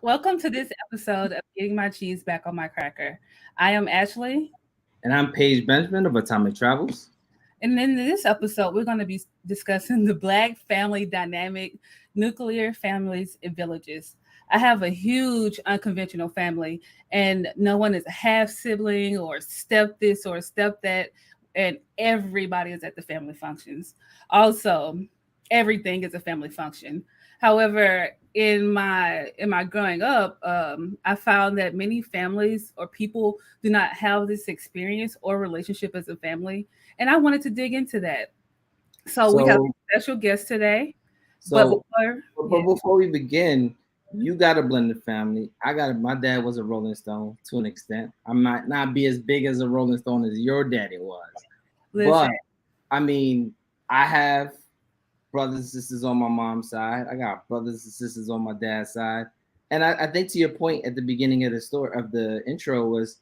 Welcome to this episode of Getting My Cheese Back on My Cracker. I am Ashley, And I'm Paige Benjamin of Atomic Travels. and in this episode, we're going to be discussing the Black family dynamic, nuclear families, and villages. I have a huge unconventional family, and no one is a half sibling or step this or step that, and everybody is at the family functions. Also, everything is a family function. However, in my growing up, I found that many families or people do not have this experience or relationship as a family, and I wanted to dig into that. So we have So, a special guest today, but so, but yeah, before we begin, you got a blended family. My dad was a Rolling Stone to an extent. I might not be as big as a Rolling Stone as your daddy was, listen, but I mean, I have brothers and sisters on my mom's side. I got brothers and sisters on my dad's side. And I think to your point at the beginning of the story of the intro was,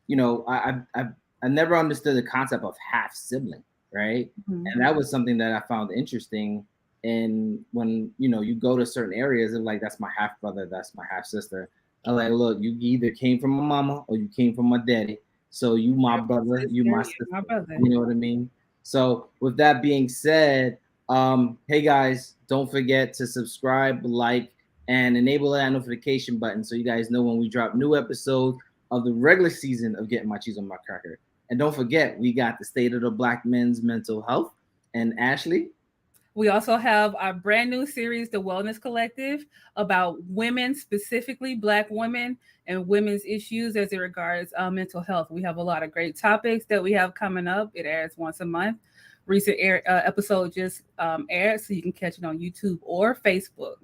I never understood the concept of half sibling, right? mhm. And that was something that I found interesting. And when you go to certain areas and like that's my half brother, that's my half sister. I'm like, look, you either came from my mama or you came from my daddy. So you my You're my brother, you sister, my you're my sister. brother. You know what I mean? So with that being said, hey guys, don't forget to subscribe, like, and enable that notification button so you guys know when we drop new episodes of the regular season of Getting My Cheese on My Cracker. And don't forget, we got the state of the black men's mental health. And Ashley, We also have our brand new series, The Wellness Collective, about women, specifically Black women, and women's issues as it regards mental health. We have a lot of great topics that we have coming up. It airs once a month. Episode just aired, so you can catch it on YouTube or Facebook.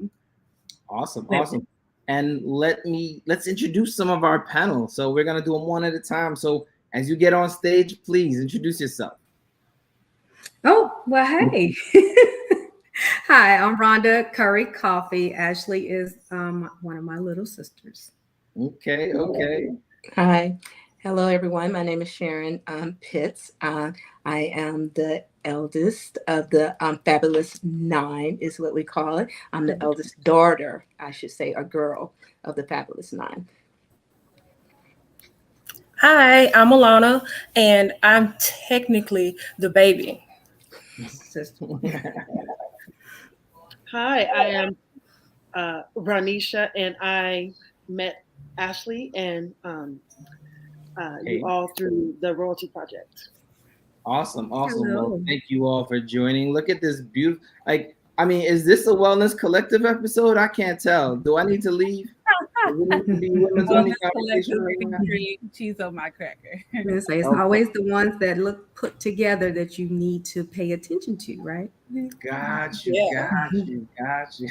awesome, awesome. And let's introduce some of our panel. So we're gonna do them one at a time. So as you get on stage, please introduce yourself. Oh, well, hey. Hi, I'm Rhonda Curry Coffee. Ashley is one of my little sisters. Okay, okay. Hi. Hello, everyone. My name is Sharon Pitts. I am the eldest of the Fabulous Nine, is what we call it. I'm the eldest daughter, I should say, a girl of the Fabulous Nine. Hi, I'm Alana, and I'm technically the baby. Sister. Hi, I am Ranisha, and I met Ashley and Hey. you all through the Royalty Project. Awesome, awesome. Hello. Well, thank you all for joining. Look at this beautiful. Like, I mean, is this a wellness collective episode? I can't tell. Do I need to leave? Do we need to be women's only Wellness conversation Collective right now? featuring Cheese on My Cracker. It's Okay. always the ones that look put together that you need to pay attention to, right? Got you, Yeah. got you, got you.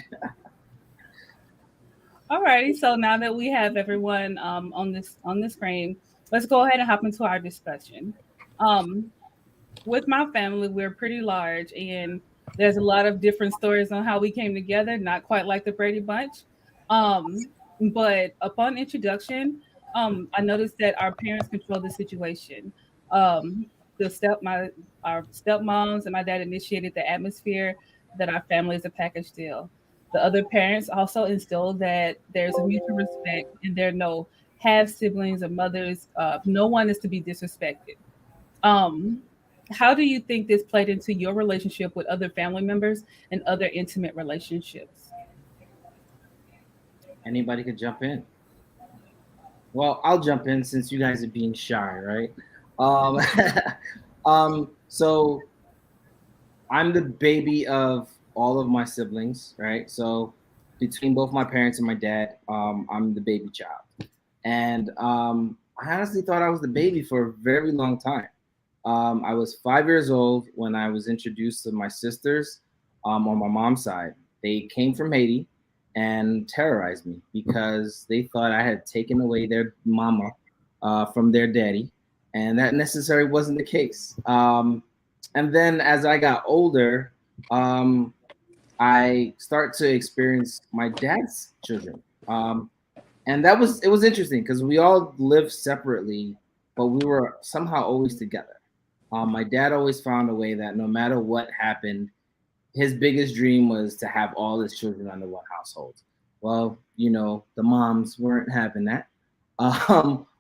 Alrighty, so now that we have everyone on the screen, let's go ahead and hop into our discussion. Um, with my family, we're pretty large, and there's a lot of different stories on how we came together. Not quite like the Brady Bunch, um, but upon introduction, I noticed that our parents controlled the situation. Um, the step my our stepmoms and my dad initiated the atmosphere that our family is a package deal. The other parents also instilled that there's a mutual respect and there are no half siblings or mothers. No one is to be disrespected. Um, how do you think this played into your relationship with other family members and other intimate relationships? Anybody could jump in. Well, I'll jump in since you guys are being shy, right? Um, so I'm the baby of all of my siblings, right? So between both my parents and my dad, I'm the baby child. And I honestly thought I was the baby for a very long time. I was 5 years old when I was introduced to my sisters on my mom's side. They came from Haiti and terrorized me because they thought I had taken away their mama from their daddy, and that necessarily wasn't the case. And then as I got older, um, I start to experience my dad's children. And it was interesting because we all lived separately, but we were somehow always together. My dad always found a way that no matter what happened, his biggest dream was to have all his children under one household. Well, the moms weren't having that.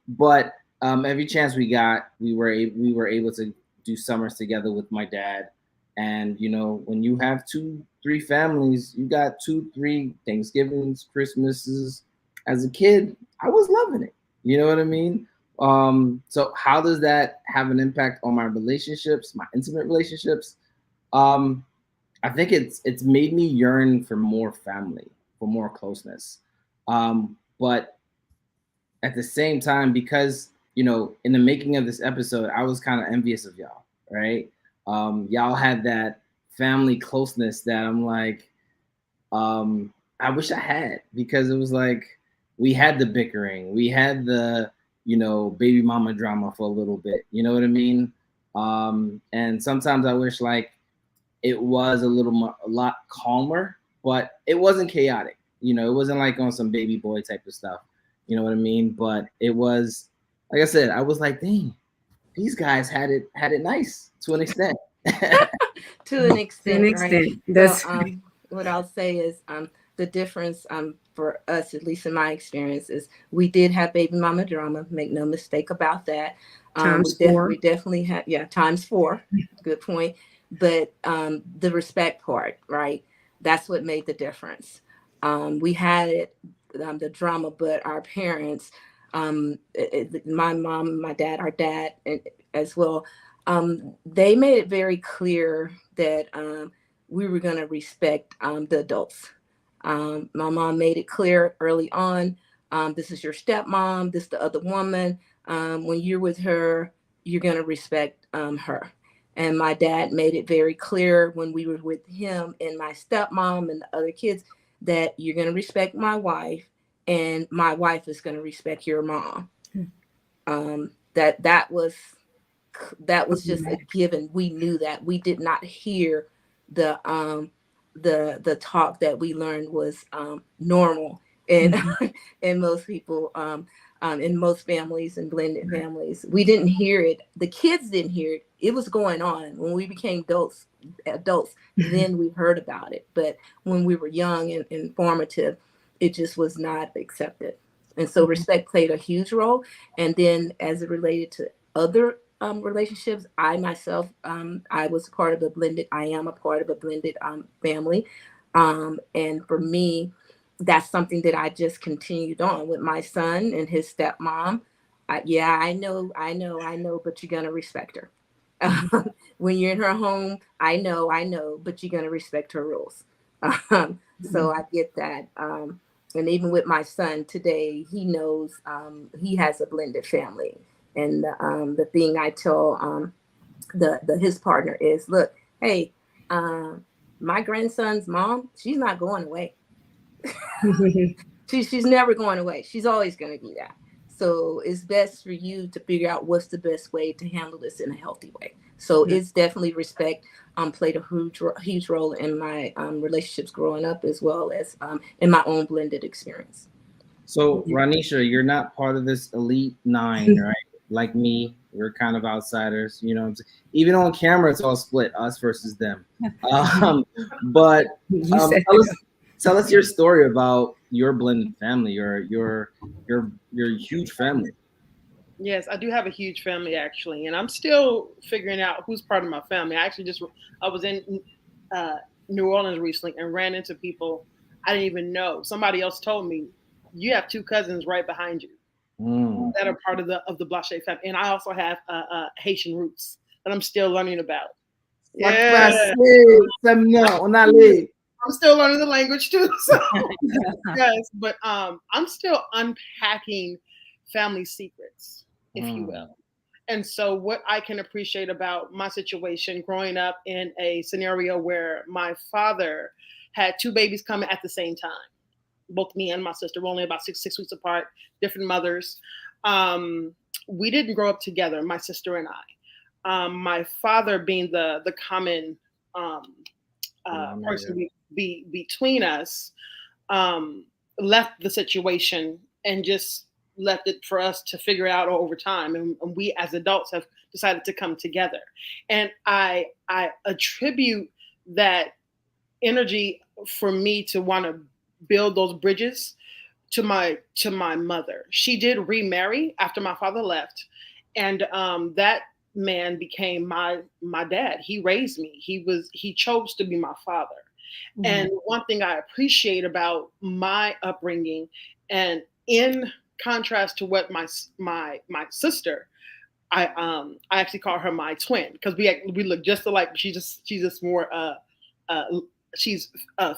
But every chance we got, we were able to do summers together with my dad. And when you have 2-3 families, you got 2-3 Thanksgivings, Christmases. As a kid, I was loving it. You know what I mean? So how does that have an impact on my relationships, my intimate relationships? I think it's made me yearn for more family, for more closeness. But at the same time, because in the making of this episode, I was kind of envious of y'all, right? Y'all had that family closeness that I'm like, I wish I had, because it was like we had the bickering, we had the baby mama drama for a little bit. You know what I mean? And sometimes I wish like it was a lot calmer, but it wasn't chaotic. It wasn't like on some baby boy type of stuff. You know what I mean? But it was, like I said, I was like, dang, these guys had it nice to an extent. To an extent, right? That's So, what I'll say is the difference for us, at least in my experience, is we did have baby mama drama. Make no mistake about that. times 4. We definitely had, times 4. Good point. But the respect part, right? That's what made the difference. We had it, the drama, but our parents, my mom, my dad, our dad, as well, they made it very clear that we were going to respect the adults. My mom made it clear early on, this is your stepmom, this is the other woman. When you're with her, you're going to respect her. And my dad made it very clear when we were with him and my stepmom and the other kids that you're going to respect my wife and my wife is going to respect your mom. That was just a given. We knew that. We did not hear the talk that we learned was normal and in most people, in most families and blended families. We didn't hear it. The kids didn't hear it. It was going on when we became adults, then we heard about it. But when we were young and informative, it just was not accepted. And so respect played a huge role. And then as it related to other relationships, I myself, I am a part of a blended family. And for me, that's something that I just continued on with my son and his stepmom. I know, but you're going to respect her. When you're in her home, I know, but you're going to respect her rules. So I get that. And even with my son today, he knows he has a blended family. And the thing I tell his partner is, look, hey, my grandson's mom, she's not going away. She's never going away. She's always going to be that. So it's best for you to figure out what's the best way to handle this in a healthy way. So it's definitely respect played a huge role in my relationships growing up, as well as in my own blended experience. So Ranisha, you're not part of this elite 9, right? Like me, we're kind of outsiders. Even on camera, it's all split, us versus them. But tell us your story about your blended family, your huge family. Yes, I do have a huge family actually, and I'm still figuring out who's part of my family. I was in New Orleans recently and ran into people I didn't even know. Somebody else told me you have 2 cousins right behind you that are part of the Blache family, and I also have Haitian roots that I'm still learning about. Yeah. I'm still learning the language too. So yes, but I'm still unpacking family secrets, if you will. And so what I can appreciate about my situation growing up in a scenario where my father had 2 babies coming at the same time, both me and my sister were only about six weeks apart, different mothers. We didn't grow up together, my sister and I. My father being the common person between us, left the situation and just left it for us to figure out over time. And we as adults have decided to come together. And I attribute that energy for me to want to build those bridges to my mother. She did remarry after my father left, and that man became my dad. He raised me. He chose to be my father. Mhm. And one thing I appreciate about my upbringing, and in contrast to what my sister, I actually call her my twin because we look just alike. She's just more she's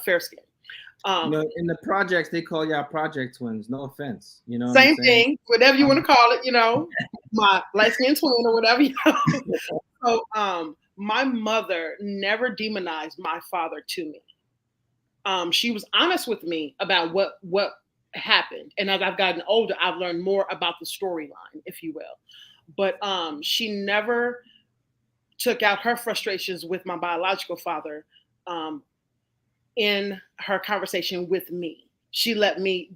fair skinned. In the projects, they call y'all project twins. No offense. You know what Same I'm saying? thing, whatever you want to call it, my light skinned twin or whatever. So my mother never demonized my father to me. She was honest with me about what happened. And as I've gotten older, I've learned more about the storyline, if you will. But she never took out her frustrations with my biological father in her conversation with me. She let me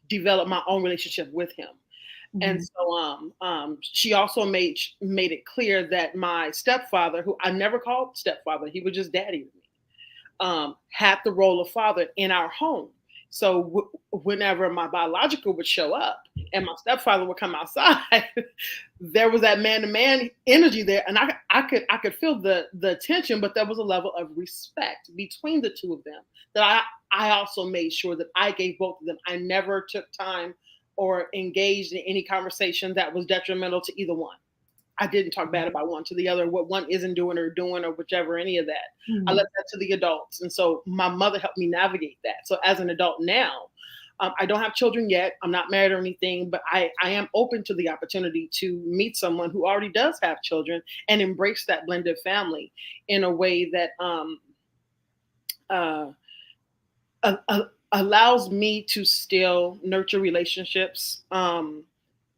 develop my own relationship with him. Mm-hmm. And so she also made it clear that my stepfather, who I never called stepfather, he was just daddy to me, had the role of father in our home. So whenever my biological would show up and my stepfather would come outside, there was that man-to-man energy there, and I could feel the tension, but there was a level of respect between the two of them that I also made sure that I gave both of them. I never took time or engaged in any conversation that was detrimental to either one. I didn't talk bad about one to the other, what one isn't doing or whichever, any of that. Mm-hmm. I left that to the adults. And so my mother helped me navigate that. So as an adult now, I don't have children yet. I'm not married or anything, but I am open to the opportunity to meet someone who already does have children and embrace that blended family in a way that allows me to still nurture relationships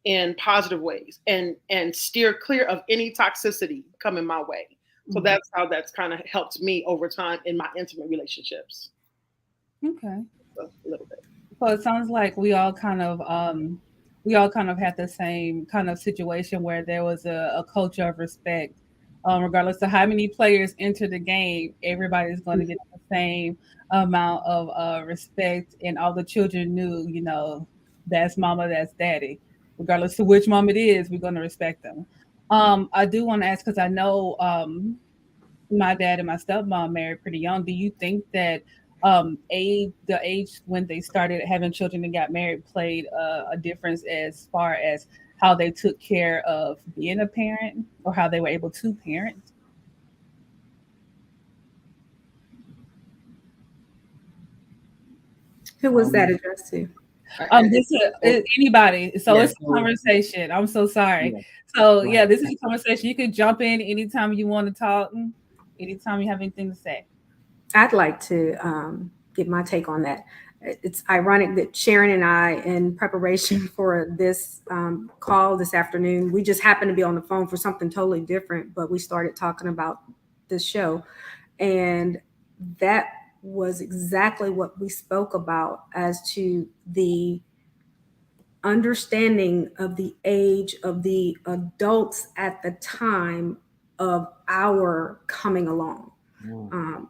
in positive ways and steer clear of any toxicity coming my way. So that's how that's kind of helped me over time in my intimate relationships. Okay. So, a little bit. So it sounds like we all kind of had the same kind of situation where there was a culture of respect. Regardless of how many players enter the game, everybody's going to get the same amount of respect, and all the children knew, that's mama, that's daddy. Regardless of which mom it is, we're going to respect them. I do want to ask, because I know my dad and my stepmom married pretty young. Do you think that the age when they started having children and got married played a difference as far as how they took care of being a parent or how they were able to parent? Who was that addressed to? This is anybody. So it's a conversation. I'm so sorry. Yeah. So yeah, this is a conversation. You can jump in anytime you want to talk, anytime you have anything to say. I'd like to give my take on that. It's ironic that Sharon and I, in preparation for this call this afternoon, we just happened to be on the phone for something totally different, but we started talking about this show. And that was exactly what we spoke about as to the understanding of the age of the adults at the time of our coming along.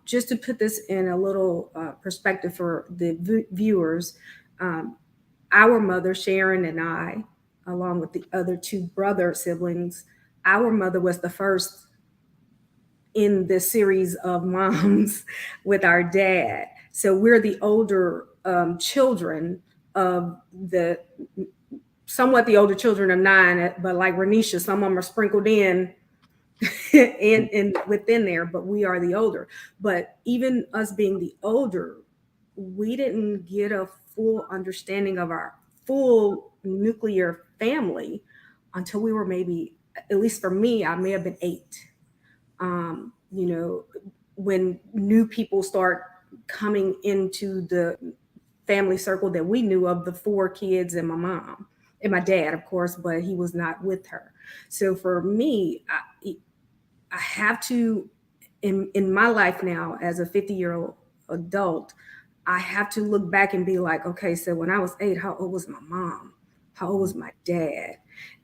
Just to put this in a little perspective for the viewers, our mother, Sharon, and I, along with the other two brother siblings, our mother was the first in the series of moms with our dad. So we're the older children of somewhat the older children of 9, but like Renisha, some of them are sprinkled in within there, but we are the older. But even us being the older, we didn't get a full understanding of our full nuclear family until we were maybe, at least for me, I may have been 8. When new people start coming into the family circle that we knew of, the 4 kids and my mom and my dad, of course, but he was not with her. So for me, I have to, in my life now as a 50-year-old adult, I have to look back and be like, okay, so when I was 8, how old was my mom? How old was my dad?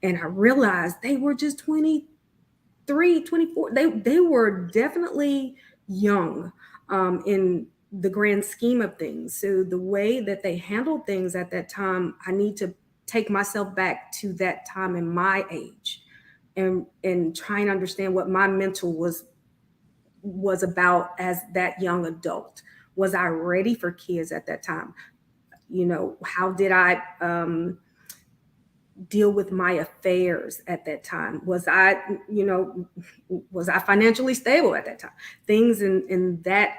And I realized they were just 23, 24. They were definitely young in the grand scheme of things. So the way that they handled things at that time, I need to take myself back to that time in my age and try and understand what my mental was about as that young adult. Was I ready for kids at that time? You know, how did I deal with my affairs at that time? Was I, you know, was I financially stable at that time? Things in that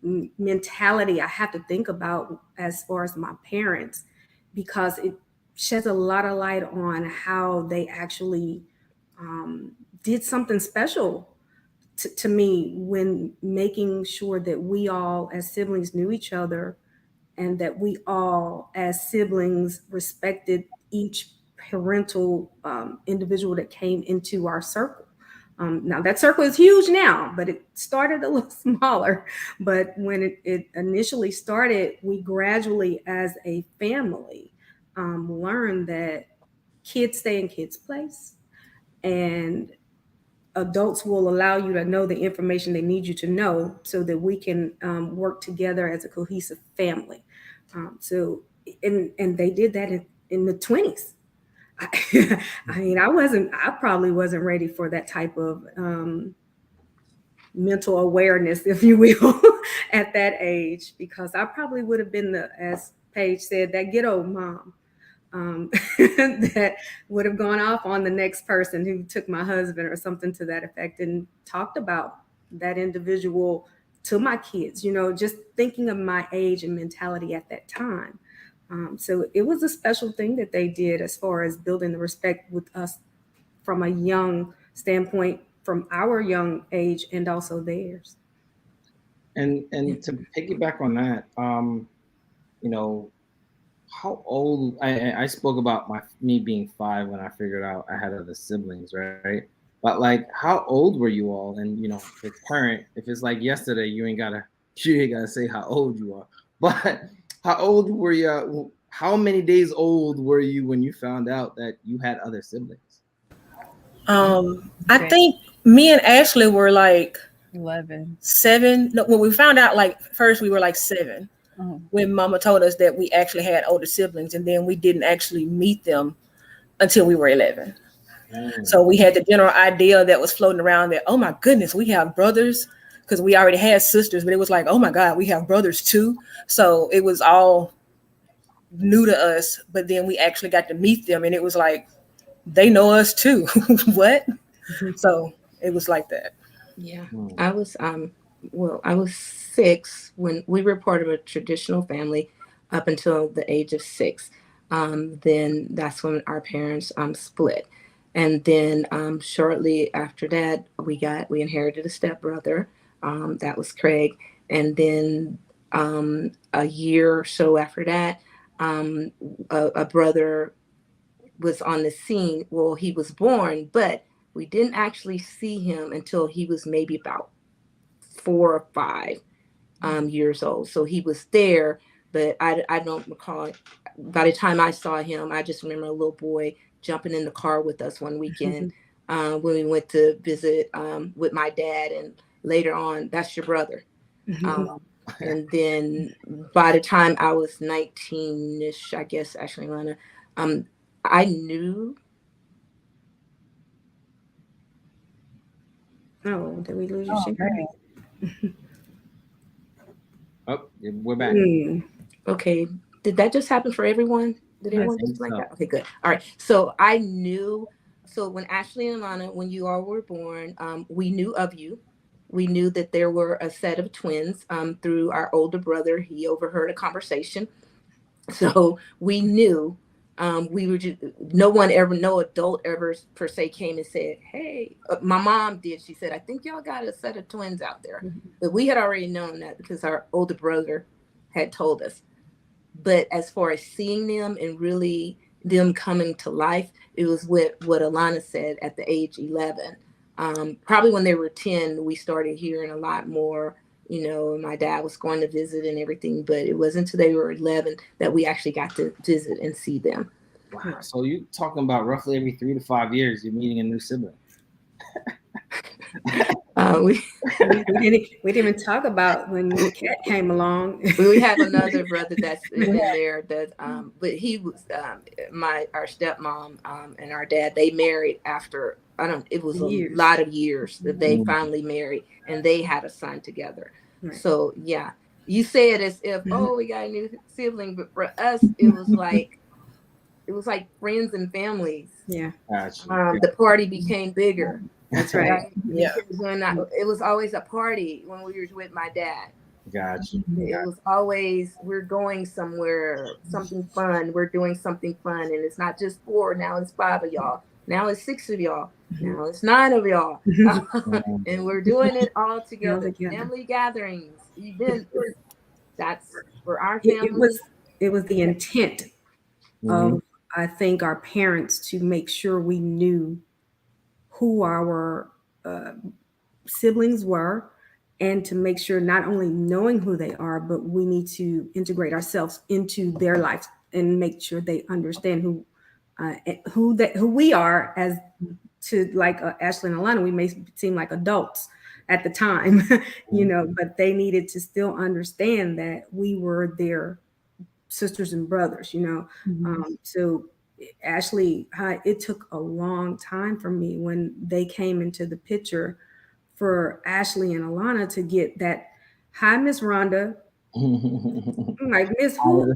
mentality I have to think about as far as my parents, because it sheds a lot of light on how they actually did something special to me when making sure that we all as siblings knew each other, and that we all as siblings respected each parental individual that came into our circle. Now that circle is huge now, but it started a little smaller. But when it initially started, we gradually as a family learned that kids stay in kids' place, and adults will allow you to know the information they need you to know so that we can work together as a cohesive family. So, and they did that in the 20s. I mean, I probably wasn't ready for that type of mental awareness, if you will, at that age, because I probably would have been as Paige said, that ghetto mom that would have gone off on the next person who took my husband or something to that effect, and talked about that individual to my kids, you know, just thinking of my age and mentality at that time. So it was a special thing that they did as far as building the respect with us from a young standpoint, from our young age and also theirs. And to piggyback on that, you know, how old I spoke about me being 5 when I figured out I had other siblings, right? But like, how old were you all? And you know, if it's current, if it's like yesterday, you ain't gotta say how old you are. But how old were you? How many days old were you when you found out that you had other siblings? I think me and Ashley were like 11. 7. No, when we found out, like first we were like 7. When Mama told us that we actually had older siblings, and then we didn't actually meet them until we were 11. So we had the general idea that was floating around that, oh my goodness, we have brothers, because we already had sisters, but it was like, oh my God, we have brothers too. So it was all new to us, but then we actually got to meet them, and it was like, they know us too. What? So it was like that. Yeah, I was I was 6 when we were part of a traditional family up until the age of 6. Then that's when our parents split, and then shortly after that we inherited a stepbrother. That was Craig, and then a year or so after that, a brother was on the scene. Well, he was born, but we didn't actually see him until he was maybe about 4 or 5 years old. So he was there, but I don't recall. By the time I saw him, I just remember a little boy jumping in the car with us one weekend when we went to visit with my dad. And later on, that's your brother. And then by the time I was 19-ish, I guess, actually, Lana, I knew. Oh, did we lose you, Sharon? Oh, we're back. Okay. Did that just happen for everyone? Did everyone just like that? Okay, good. All right. So I knew. So when Ashley and Lana, when you all were born, we knew of you. We knew that there were a set of twins through our older brother. He overheard a conversation. So we knew. We were just, no adult ever per se came and said, hey, my mom did. She said, I think y'all got a set of twins out there. But we had already known that because our older brother had told us. But as far as seeing them and really them coming to life, it was what Alana said at the age 11. Probably when they were 10, we started hearing a lot more. You know, my dad was going to visit and everything, but it wasn't until they were 11 that we actually got to visit and see them. Wow. So you're talking about roughly every 3 to 5 years, you're meeting a new sibling. didn't even talk about when Cat came along. We have another brother that's in there that but he was our stepmom and our dad, they married after it was a lot of years that they finally married, and they had a son together. Right. So yeah, you say it as if we got a new sibling, but for us it was like friends and families. Yeah. The party became bigger. That's right. Yeah. It was always a party when we were with my dad. Gotcha. It was always, we're going somewhere, something fun. We're doing something fun. And it's not just 4, now it's 5 of y'all. Now it's 6 of y'all. Now it's 9 of y'all. And we're doing it all together. Family gatherings, events. That's for our family. It was the intent of, I think, our parents to make sure we knew who our siblings were, and to make sure not only knowing who they are, but we need to integrate ourselves into their lives and make sure they understand who we are. As to like Ashley and Alana, we may seem like adults at the time, but they needed to still understand that we were their sisters and brothers, so Ashley, it took a long time for me when they came into the picture for Ashley and Alana to get that, hi, Miss Rhonda, like Miss who,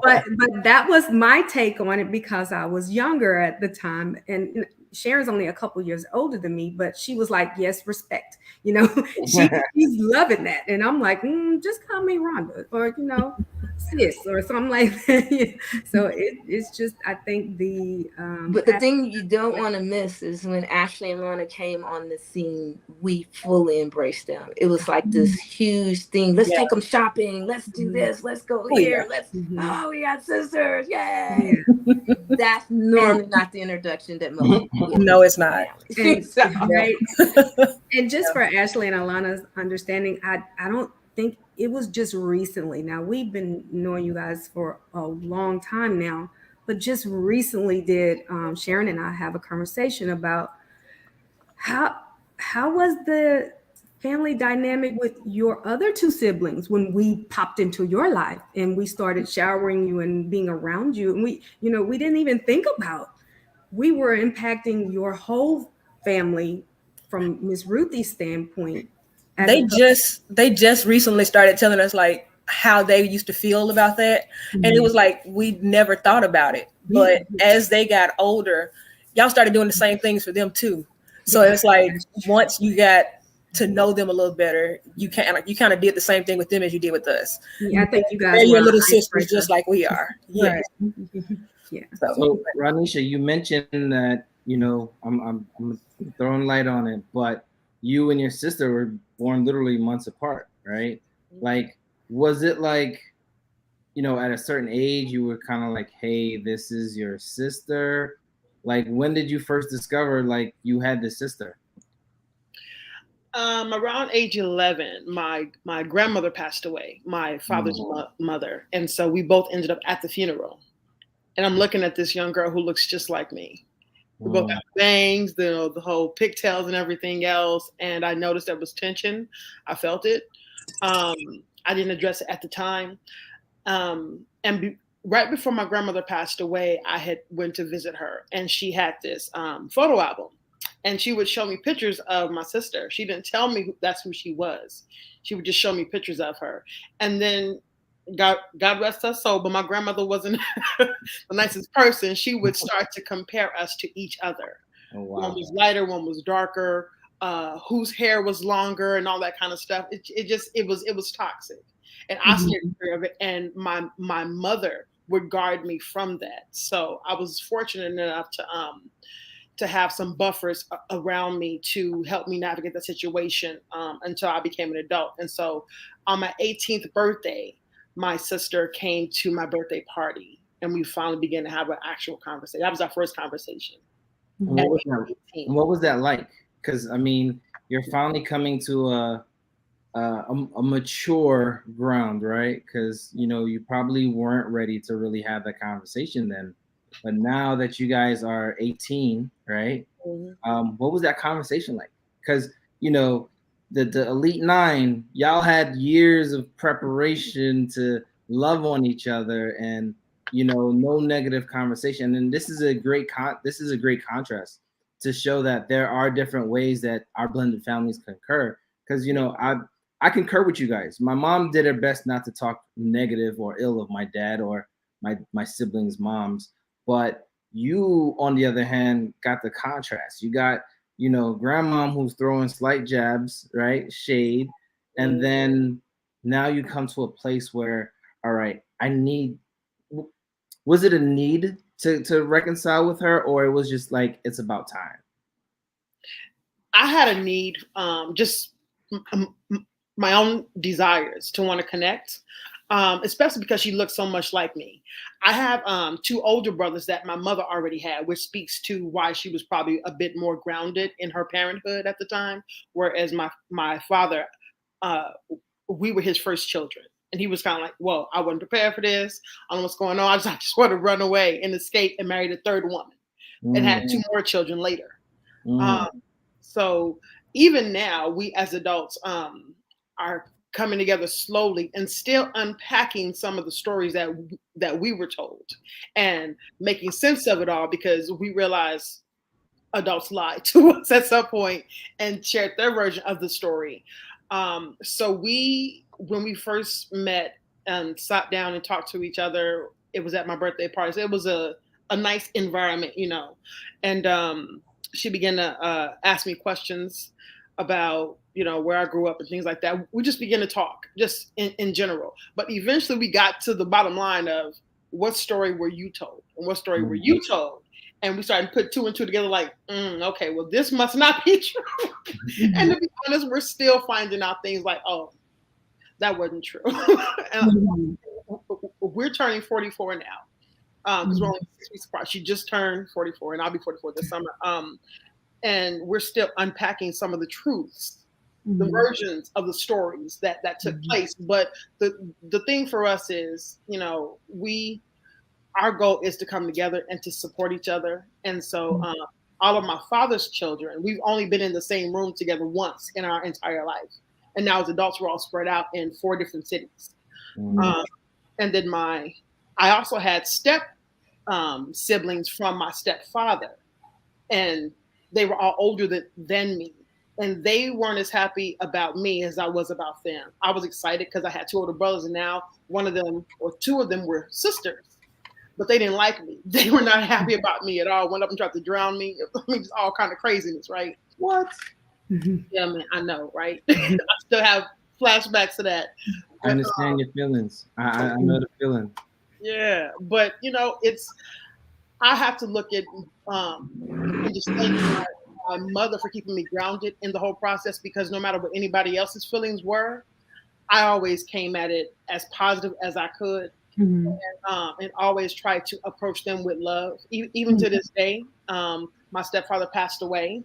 but that was my take on it because I was younger at the time, and Sharon's only a couple years older than me, but she was like, yes, respect, she's loving that. And I'm like, just call me Rhonda, or, sis, or something like that. So it's just, I think but the thing you don't want to miss is when Ashley and Lana came on the scene, we fully embraced them. It was like this huge thing. Let's take them shopping. Let's do this. Let's go here. We got sisters. Yay. That's normally not the introduction that most people No, it's not. Right. And just for Ashley and Alana's understanding, I don't think it was just recently. Now, we've been knowing you guys for a long time now, but just recently did Sharon and I have a conversation about how was the family dynamic with your other 2 siblings when we popped into your life and we started showering you and being around you, and we didn't even think about, we were impacting your whole family from Miss Ruthie's standpoint. They just recently started telling us like how they used to feel about that. And it was like, we never thought about it. But as they got older, y'all started doing the same things for them too. So it's like, once you got to know them a little better, you kind of did the same thing with them as you did with us. Yeah, I think you guys are your little sisters just like we are. Yeah. Right. Yeah. So Ranisha, you mentioned that, I'm throwing light on it, but you and your sister were born literally months apart, right? Like, was it like, at a certain age you were kind of like, hey, this is your sister? Like, when did you first discover like you had this sister? Around age 11, my grandmother passed away, my father's mother, and so we both ended up at the funeral. And I'm looking at this young girl who looks just like me. We both have bangs, the whole pigtails and everything else. And I noticed there was tension. I felt it. I didn't address it at the time. Right before my grandmother passed away, I had went to visit her, and she had this photo album. And she would show me pictures of my sister. She didn't tell me that's who she was. She would just show me pictures of her. And then God rest her soul, but my grandmother wasn't the nicest person. She would start to compare us to each other. Oh, wow. One was lighter, one was darker, whose hair was longer, and all that kind of stuff. It was toxic, and I steered clear of it. And my mother would guard me from that. So I was fortunate enough to have some buffers around me to help me navigate the situation until I became an adult. And so on my 18th birthday, my sister came to my birthday party, and we finally began to have an actual conversation. That was our first conversation. What was that like? Because, I mean, you're finally coming to a mature ground, right? Because, you probably weren't ready to really have that conversation then. But now that you guys are 18, right? What was that conversation like? Because you know, the Elite Nine, y'all had years of preparation to love on each other, and you know, no negative conversation. And this is a great contrast to show that there are different ways that our blended families concur. Because you know, I concur with you guys. My mom did her best not to talk negative or ill of my dad or my siblings' moms, but you, on the other hand, got the contrast. You got, you know, grandmom who's throwing slight jabs, right? Shade. And then now you come to a place where, all right, was it a need to reconcile with her, or it was just like, it's about time? I had a need, just my own desires to want to connect, especially because she looked so much like me. I have 2 older brothers that my mother already had, which speaks to why she was probably a bit more grounded in her parenthood at the time. Whereas my father, we were his first children. And he was kind of like, well, I wasn't prepared for this. I don't know what's going on. I just want to run away and escape, and married a 3rd woman and had 2 more children later. So even now, we as adults are coming together slowly and still unpacking some of the stories that we were told and making sense of it all, because we realize adults lied to us at some point and shared their version of the story. So when we first met and sat down and talked to each other, it was at my birthday party. So it was a nice environment, you know, and she began to ask me questions about, you know, where I grew up and things like that. We just began to talk just in general. But eventually we got to the bottom line of, what story were you told? And what story were you told? And we started to put 2 and 2 together like, okay, well, this must not be true. And to be honest, we're still finding out things like, oh, that wasn't true. And we're turning 44 now, because we're only 6 weeks apart. She just turned 44, and I'll be 44 this summer. And we're still unpacking some of the truths, the versions of the stories that took place. But the thing for us is, you know, our goal is to come together and to support each other. And so all of my father's children, we've only been in the same room together once in our entire life. And now as adults, we're all spread out in 4 different cities. And then I also had siblings from my stepfather, and they were all older than me. And they weren't as happy about me as I was about them. I was excited because I had 2 older brothers, and now 1 of them or 2 of them were sisters, but they didn't like me. They were not happy about me at all. One of them tried to drown me. I mean, it's all kind of craziness, right? What? Yeah, man, I know, right? I still have flashbacks to that. I understand your feelings. I know the feeling. Yeah, but you know, I have to look at and just thank my mother for keeping me grounded in the whole process, because no matter what anybody else's feelings were, I always came at it as positive as I could, and always tried to approach them with love. Even to this day, my stepfather passed away,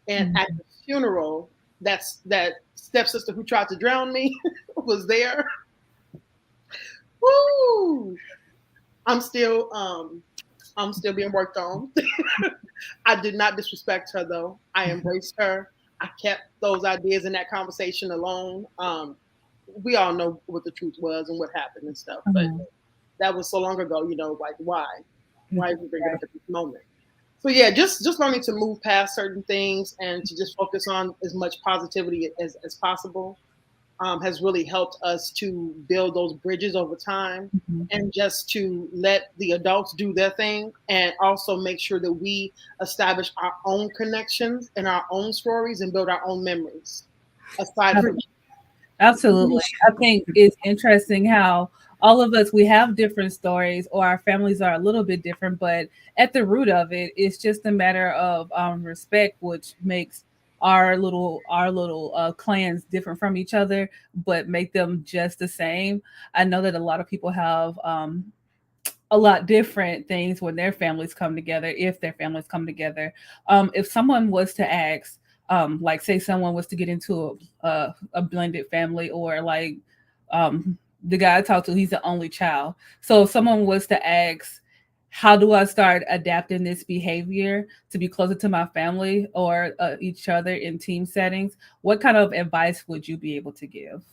and at the funeral, that stepsister who tried to drown me was there. Woo! I'm still being worked on. I did not disrespect her, though. I embraced her. I kept those ideas in that conversation alone. We all know what the truth was and what happened and stuff, but that was so long ago. You know, like why did we bring it up at this moment? So yeah, just learning to move past certain things and to just focus on as much positivity as possible has really helped us to build those bridges over time, and just to let the adults do their thing, and also make sure that we establish our own connections and our own stories and build our own memories aside from. Absolutely. I think it's interesting how all of us, we have different stories, or our families are a little bit different, but at the root of it, it's just a matter of respect, which makes our little clans different from each other, but make them just the same. I know that a lot of people have a lot different things when their families come together, if their families come together. If someone was to ask, like say someone was to get into a blended family, or like the guy I talked to, he's the only child. So if someone was to ask, how do I start adapting this behavior to be closer to my family or each other in team settings? What kind of advice would you be able to give?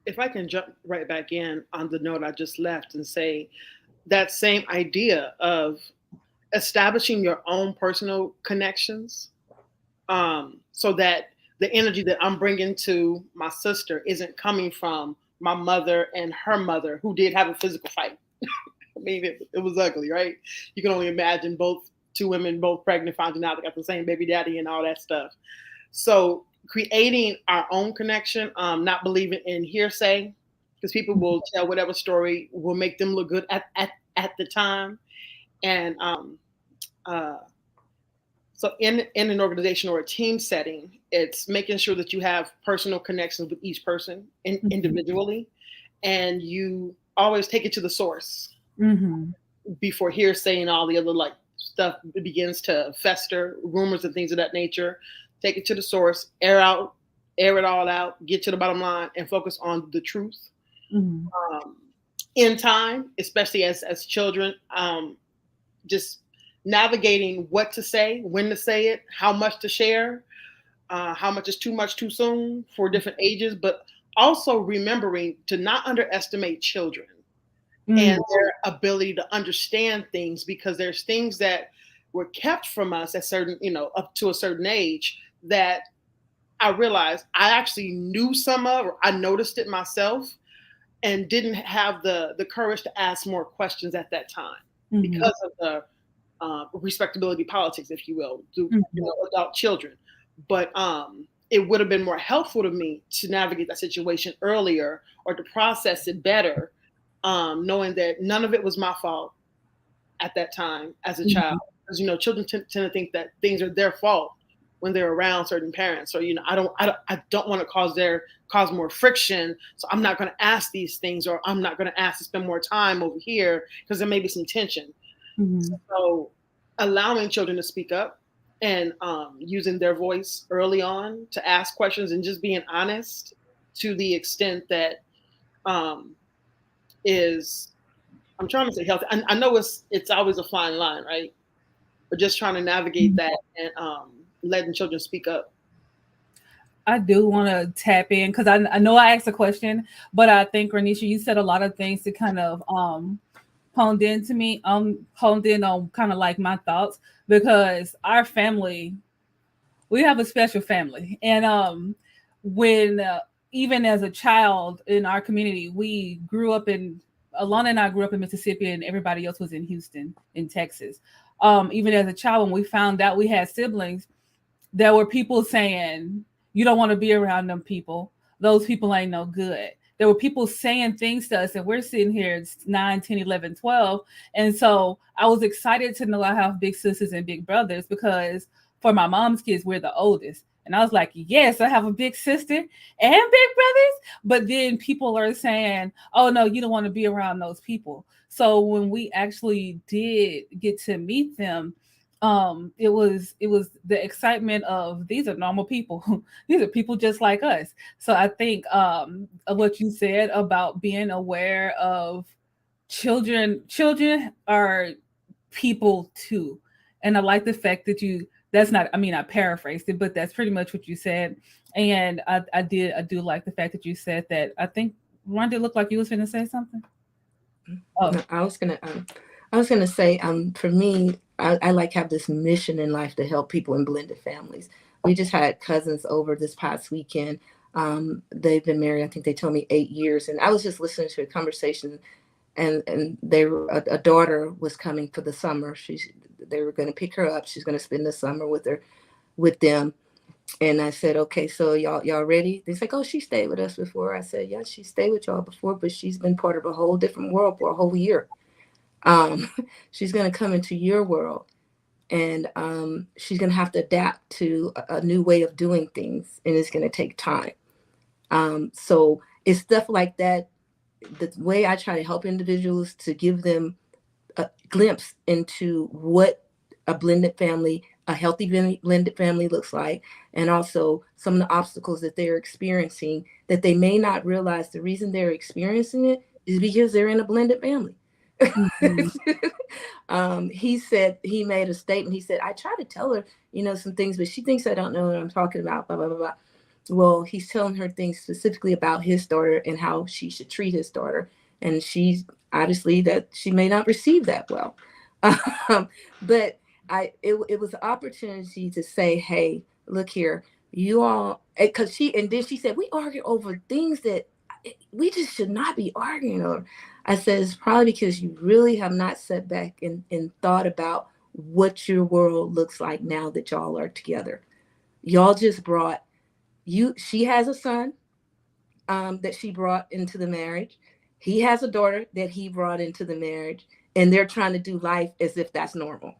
If I can jump right back in on the note I just left and say that same idea of establishing your own personal connections, so that the energy that I'm bringing to my sister isn't coming from my mother and her mother, who did have a physical fight. I mean, it was ugly, right? You can only imagine both two women, both pregnant, finding out they got the same baby daddy and all that stuff. So creating our own connection, not believing in hearsay, because people will tell whatever story will make them look good at the time. And uh, so in an organization or a team setting, it's making sure that you have personal connections with each person individually, and you always take it to the source before hearsay and all the other like stuff begins to fester, rumors and things of that nature. Take it to the source, air it all out, get to the bottom line, and focus on the truth. In time, especially as children, just navigating what to say, when to say it, how much to share, how much is too much too soon for different ages, but also remembering to not underestimate children and their ability to understand things, because there's things that were kept from us at certain, up to a certain age that I realized I actually knew some of, or I noticed it myself and didn't have the courage to ask more questions at that time because of the respectability politics, if you will, to adult children. But it would have been more helpful to me to navigate that situation earlier or to process it better, knowing that none of it was my fault at that time as a child. Because children tend to think that things are their fault when they're around certain parents, or I don't want to cause more friction, so I'm not going to ask these things, or I'm not going to ask to spend more time over here because there may be some tension. So allowing children to speak up and using their voice early on to ask questions and just being honest to the extent that is, I'm trying to say healthy. I know it's always a fine line, right? But just trying to navigate that and letting children speak up. I do want to tap in because I know I asked a question, but I think Renisha, you said a lot of things that kind of honed in on kind of like my thoughts, because our family, we have a special family, and when even as a child in our community, we grew up in Alana and I grew up in Mississippi, and everybody else was in Houston, in Texas. Even as a child, when we found out we had siblings, there were people saying, you don't want to be around them people. Those people ain't no good. There were people saying things to us, and we're sitting here, it's 9, 10, 11, 12. And so I was excited to know I have big sisters and big brothers, because for my mom's kids, we're the oldest. And I was like, yes, I have a big sister and big brothers. But then people are saying, oh, no, you don't want to be around those people. So when we actually did get to meet them, it was the excitement of, these are normal people. These are people just like us. So I think of what you said about being aware of children are people too. And I like the fact that I paraphrased it, but that's pretty much what you said. And I do like the fact that you said that. I think Rhonda looked like you was going to say something. Oh, no, I was gonna say, for me, I like have this mission in life to help people in blended families. We just had cousins over this past weekend. They've been married, I think they told me 8 years, and I was just listening to a conversation, and they were a daughter was coming for the summer. They were going to pick her up. She's going to spend the summer with them. And I said, okay, so y'all ready? They said, oh, she stayed with us before. I said, yeah, she stayed with y'all before, but she's been part of a whole different world for a whole year. She's going to come into your world, and she's going to have to adapt to a new way of doing things, and it's going to take time. So it's stuff like that. The way I try to help individuals to give them a glimpse into what a blended family, a healthy blended family looks like, and also some of the obstacles that they're experiencing that they may not realize the reason they're experiencing it is because they're in a blended family. He said, he made a statement. He said, I try to tell her, some things, but she thinks I don't know what I'm talking about, blah, blah, blah, blah. Well, he's telling her things specifically about his daughter and how she should treat his daughter. And she's obviously that she may not receive that well. But it was an opportunity to say, hey, look here, you all, because then she said, we argue over things that we just should not be arguing over. I said, it's probably because you really have not sat back and thought about what your world looks like now that y'all are together. Y'all just brought she has a son that she brought into the marriage. He has a daughter that he brought into the marriage, and they're trying to do life as if that's normal.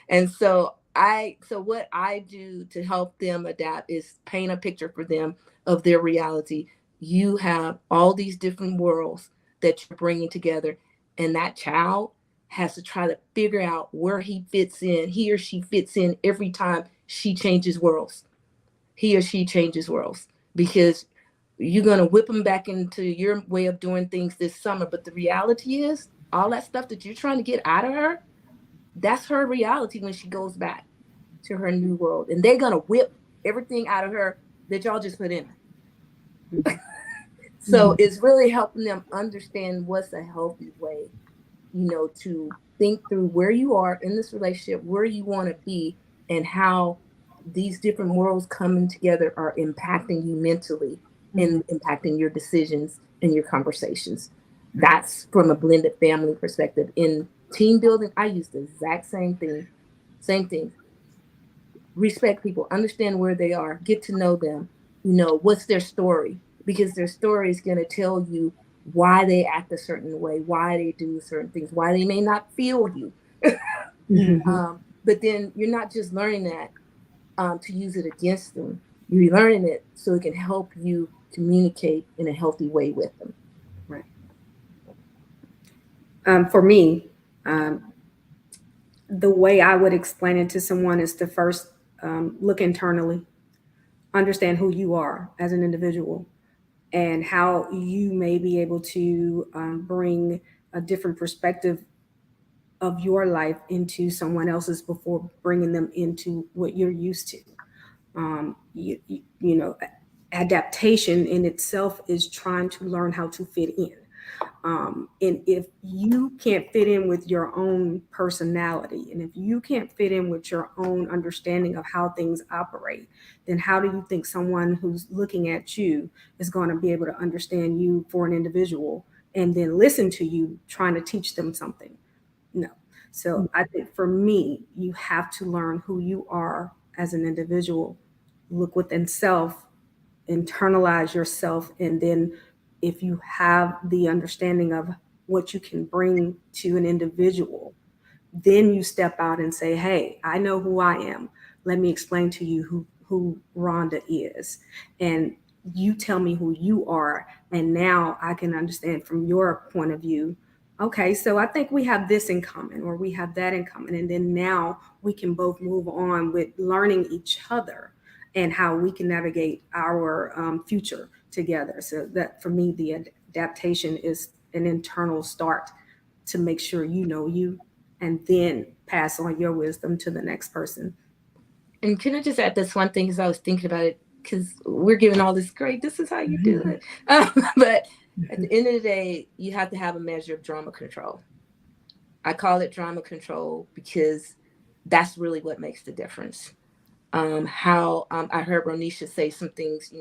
And so what I do to help them adapt is paint a picture for them of their reality. You have all these different worlds that you're bringing together, and that child has to try to figure out where he or she fits in every time she changes worlds. He or she changes worlds, because you're going to whip them back into your way of doing things this summer. But the reality is, all that stuff that you're trying to get out of her, that's her reality when she goes back to her new world. And they're going to whip everything out of her that y'all just put in her. So it's really helping them understand what's a healthy way, to think through where you are in this relationship, where you want to be, and how these different worlds coming together are impacting you mentally and impacting your decisions and your conversations. That's from a blended family perspective. In team building, I use the exact same thing. Respect people, understand where they are, get to know them, what's their story, because their story is going to tell you why they act a certain way, why they do certain things, why they may not feel you. But then you're not just learning that to use it against them. You're learning it so it can help you communicate in a healthy way with them. Right. For me, the way I would explain it to someone is to first look internally, understand who you are as an individual, and how you may be able to bring a different perspective of your life into someone else's before bringing them into what you're used to. Adaptation in itself is trying to learn how to fit in. And if you can't fit in with your own personality, and if you can't fit in with your own understanding of how things operate, then how do you think someone who's looking at you is going to be able to understand you for an individual and then listen to you trying to teach them something? No. So I think for me, you have to learn who you are as an individual, look within self, internalize yourself, and then if you have the understanding of what you can bring to an individual, then you step out and say, hey, I know who I am. Let me explain to you who Rhonda is. And you tell me who you are. And now I can understand from your point of view, okay, so I think we have this in common, or we have that in common. And then now we can both move on with learning each other and how we can navigate our future together. So that for me, the adaptation is an internal start to make sure you know you, and then pass on your wisdom to the next person. And can I just add this one thing, because I was thinking about it, because we're giving all this great, this is how you do it. But at the end of the day, you have to have a measure of drama control. I call it drama control because that's really what makes the difference. I heard Ronisha say some things,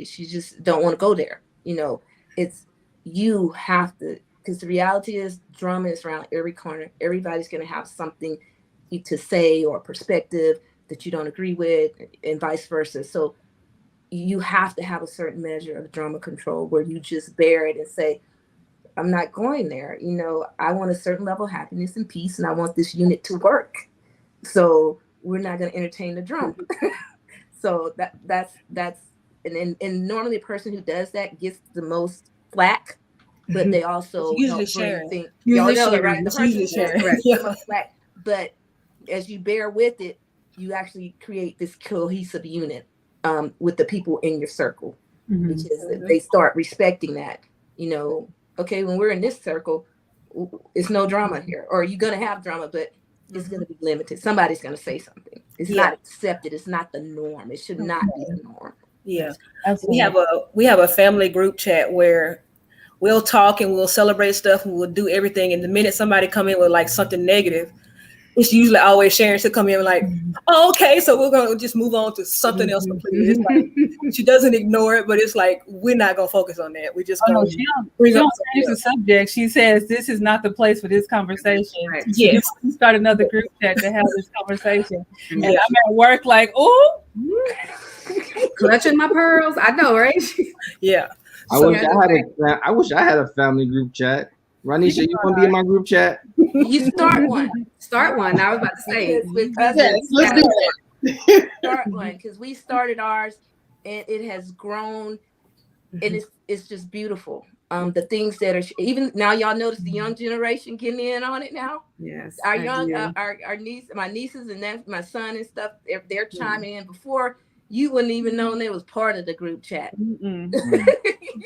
she just don't want to go there. It's, you have to, because the reality is drama is around every corner. Everybody's going to have something to say or perspective that you don't agree with, and vice versa. So you have to have a certain measure of drama control where you just bear it and say, I'm not going there. I want a certain level of happiness and peace, and I want this unit to work. So we're not going to entertain the drama. So that's and normally the person who does that gets the most flack, but they also usually Sharon. Usually Sharon, right? The person usually who Sharon. gets the most flack, but as you bear with it, you actually create this cohesive unit with the people in your circle, because they start respecting that, you know, okay, when we're in this circle, it's no drama here, or you're going to have drama, but it's going to be limited. Somebody's going to say something. It's not accepted. It's not the norm. It should not be the norm. Yeah. Absolutely. We have a family group chat where we'll talk and we'll celebrate stuff and we'll do everything. And the minute somebody come in with like something negative, it's usually always Sharon to come in like, oh, okay, so we're gonna just move on to something else completely. It's like she doesn't ignore it, but it's like we're not gonna focus on that. We just she don't change the subject. She says this is not the place for this conversation. Right. Yes. You start another group chat to have this conversation. And I'm at work like, oh, clutching my pearls. I know, right? Yeah. I wish I had a family group chat. Ranisha, you want to be in my group chat? You start one. Start one. I was about to say. Yes, let's do that. Start one, because we started ours and it has grown, and it's just beautiful. The things that are even now, y'all notice the young generation getting in on it now. Yes, Our young our niece, my nieces and my son and stuff, they're chiming in. Before, you wouldn't even know they was part of the group chat.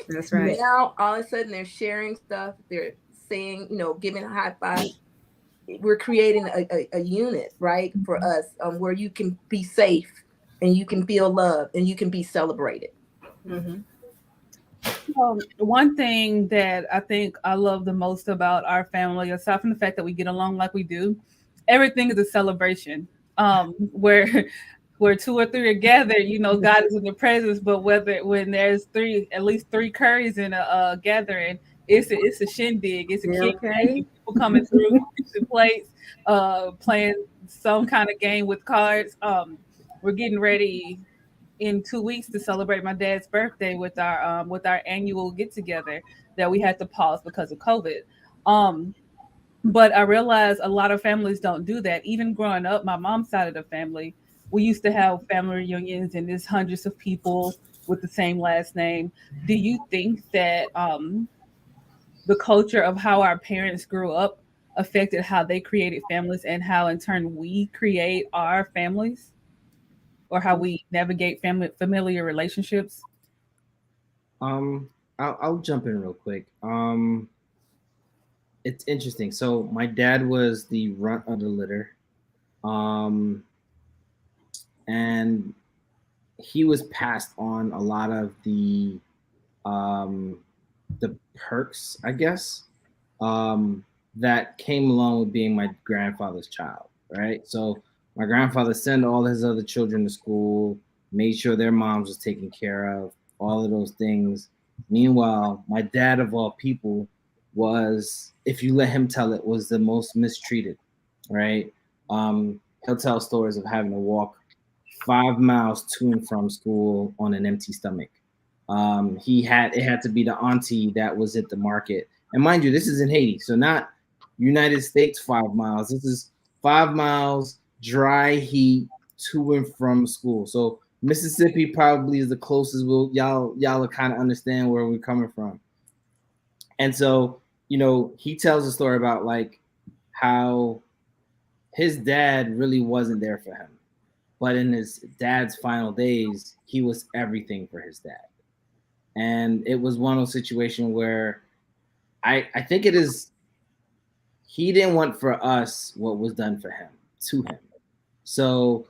That's right. Now all of a sudden they're sharing stuff. They're saying, you know, giving a high five. We're creating a unit, right, for us, where you can be safe and you can feel love and you can be celebrated. One thing that I think I love the most about our family, aside from the fact that we get along like we do, everything is a celebration. Where two or three are gathered, you know, God is in the presence. But when there's at least three curries in a gathering, it's a shindig. It's a kick. People coming through, kitchen plates, playing some kind of game with cards. We're getting ready in 2 weeks to celebrate my dad's birthday with our annual get together that we had to pause because of COVID. But I realized a lot of families don't do that. Even growing up, my mom's side of the family, we used to have family reunions and there's hundreds of people with the same last name. Do you think that the culture of how our parents grew up affected how they created families and how in turn we create our families, or how we navigate familiar relationships? I'll jump in real quick. It's interesting. So my dad was the runt of the litter. And he was passed on a lot of the perks, I guess, that came along with being my grandfather's child, right? So my grandfather sent all his other children to school, made sure their moms was taken care of, all of those things. Meanwhile, my dad, of all people, was, if you let him tell it, was the most mistreated, right? He'll tell stories of having to walk 5 miles to and from school on an empty stomach. It had to be the auntie that was at the market. And mind you, this is in Haiti, so not United States 5 miles. This is 5 miles dry heat to and from school. So Mississippi probably is the closest. Y'all will kind of understand where we're coming from. And so, you know, he tells a story about like how his dad really wasn't there for him. But in his dad's final days, he was everything for his dad. And it was one of those situations where I think it is, he didn't want for us what was done for him, to him. So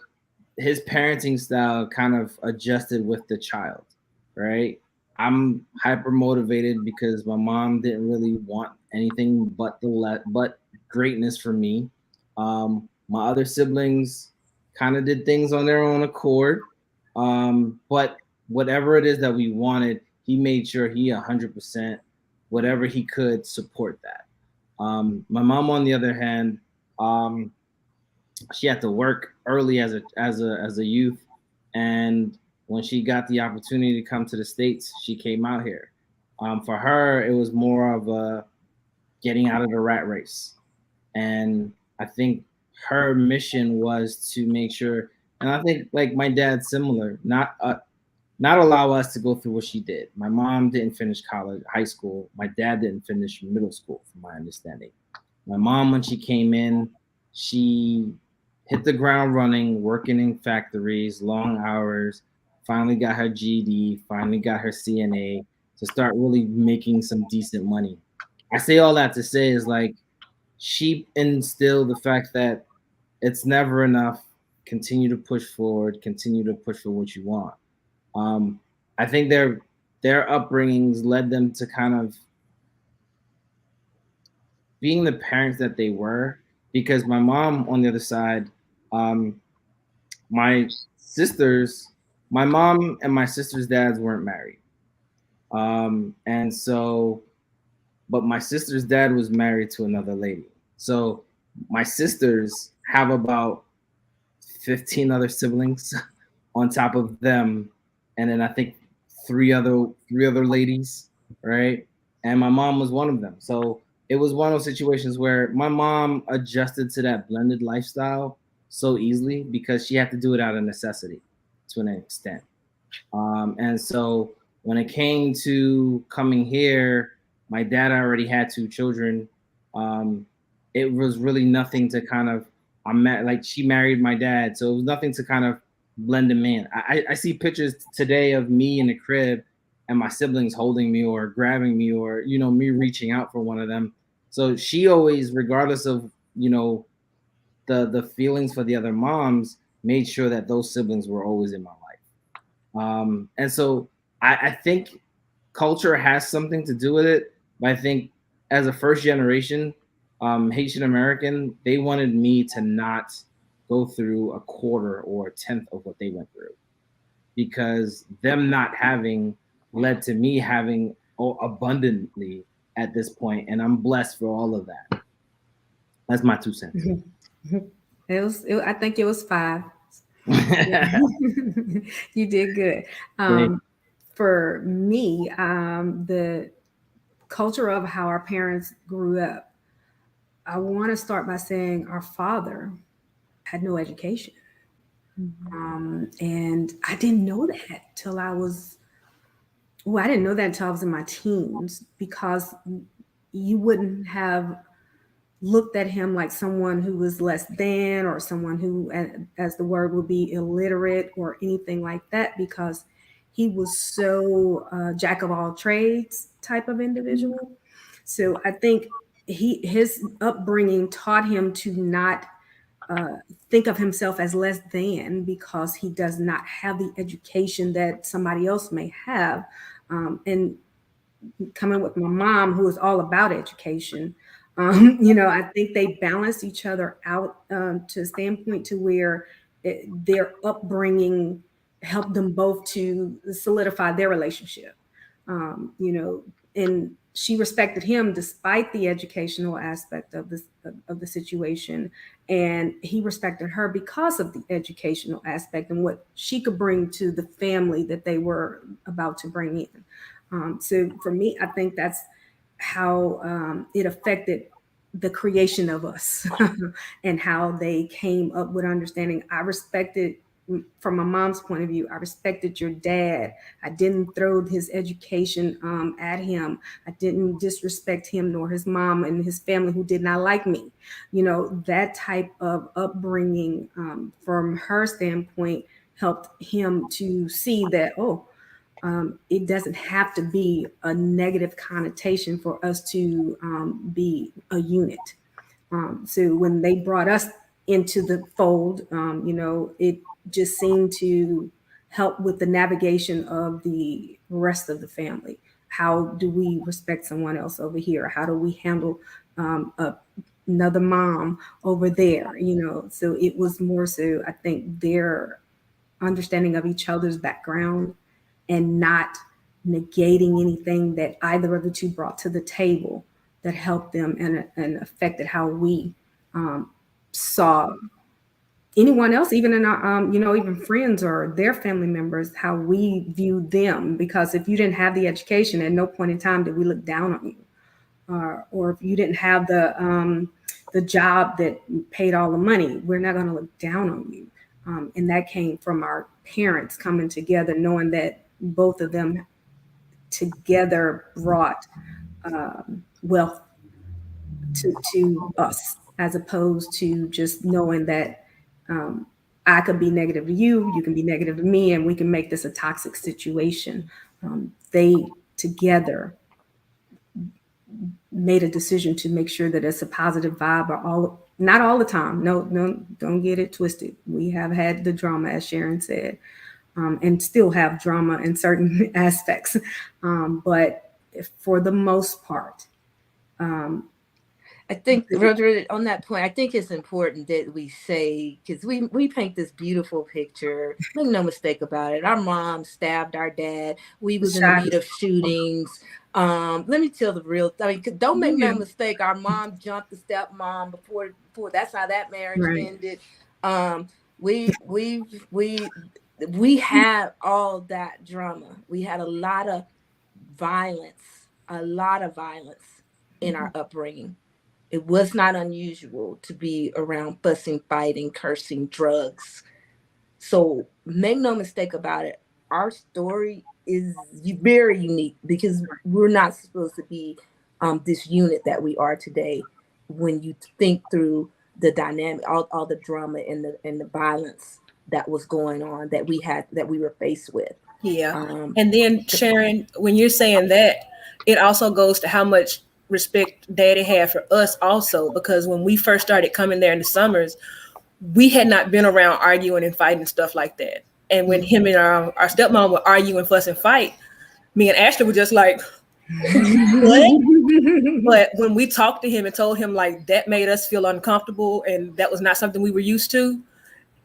his parenting style kind of adjusted with the child, right? I'm hyper motivated because my mom didn't really want anything but greatness for me. My other siblings kind of did things on their own accord. But whatever it is that we wanted, he made sure he 100%, whatever he could, support that. My mom, on the other hand, she had to work early as a youth, and when she got the opportunity to come to the States, she came out here. For her, it was more of a getting out of the rat race, and I think her mission was to make sure, and I think like my dad's similar, not allow us to go through what she did. My mom didn't finish high school. My dad didn't finish middle school, from my understanding. My mom, when she came in, she hit the ground running, working in factories, long hours, finally got her GED, finally got her CNA to start really making some decent money. I say all that to say is like she instilled the fact that it's never enough. Continue to push forward, continue to push for what you want. I think their upbringings led them to kind of being the parents that they were, because my mom on the other side, my sisters, my mom and my sister's dads weren't married. And so, but my sister's dad was married to another lady. So my sisters have about 15 other siblings on top of them. And then I think three other ladies, right? And my mom was one of them. So it was one of those situations where my mom adjusted to that blended lifestyle so easily because she had to do it out of necessity to an extent. And so when it came to coming here, my dad already had 2 children. It was really nothing to kind of, like she married my dad, so it was nothing to kind of blend them in. I see pictures today of me in the crib and my siblings holding me or grabbing me or, you know, me reaching out for one of them. So she always, regardless of, you know, the feelings for the other moms, made sure that those siblings were always in my life. And so I think culture has something to do with it. But I think as a first generation Haitian American, they wanted me to not go through a quarter or a tenth of what they went through, because them not having led to me having abundantly at this point, and I'm blessed for all of that. That's my 2 cents. I think it was 5. You did good. For me, the culture of how our parents grew up, I want to start by saying our father had no education. And I didn't know that till I was, I didn't know that until I was in my teens, because you wouldn't have looked at him like someone who was less than, or someone who, as the word would be, illiterate or anything like that, because he was so jack of all trades type of individual. So I think his upbringing taught him to not think of himself as less than, because he does not have the education that somebody else may have. And coming with my mom, who is all about education, you know, I think they balance each other out to a standpoint to where their upbringing helped them both to solidify their relationship. You know, and she respected him despite the educational aspect of the situation, and he respected her because of the educational aspect and what she could bring to the family that they were about to bring in. So for me, I think that's how it affected the creation of us and how they came up with understanding. I respected, from my mom's point of view, I respected your dad. I didn't throw his education at him. I didn't disrespect him nor his mom and his family, who did not like me. You know, that type of upbringing from her standpoint helped him to see that, it doesn't have to be a negative connotation for us to be a unit. So when they brought us into the fold, you know, it just seemed to help with the navigation of the rest of the family. How do we respect someone else over here? How do we handle another mom over there? You know, so it was more so, I think, their understanding of each other's background and not negating anything that either of the two brought to the table that helped them and affected how we saw anyone else, even in our, you know, even friends or their family members, how we viewed them. Because if you didn't have the education, at no point in time did we look down on you. Or if you didn't have the job that paid all the money, we're not going to look down on you. And that came from our parents coming together, knowing that both of them together brought wealth to us. as opposed to just knowing that I could be negative to you, you can be negative to me, and we can make this a toxic situation. They together made a decision to make sure that it's a positive vibe, or not all the time. No, don't get it twisted. We have had the drama, as Sharon said, and still have drama in certain aspects. But for the most part, I think, Roger, on that point, I think it's important that we say, because we paint this beautiful picture. Make no mistake about it. Our mom stabbed our dad. We was in the meat of shootings. Let me tell the real. I mean, don't make no mistake. Our mom jumped the stepmom before. That's how that marriage ended. We had all that drama. We had a lot of violence in our upbringing. It was not unusual to be around fussing, fighting, cursing, drugs. So make no mistake about it. Our story is very unique because we're not supposed to be this unit that we are today. When you think through the dynamic, all the drama and the violence that was going on, that we were faced with. Yeah. And then Sharon, when you're saying that, it also goes to how much respect Daddy had for us also, because when we first started coming there in the summers, we had not been around arguing and fighting stuff like that. And when him and our stepmom would argue and fuss and fight, me and Ashley were just like, what? But when we talked to him and told him like that made us feel uncomfortable and that was not something we were used to,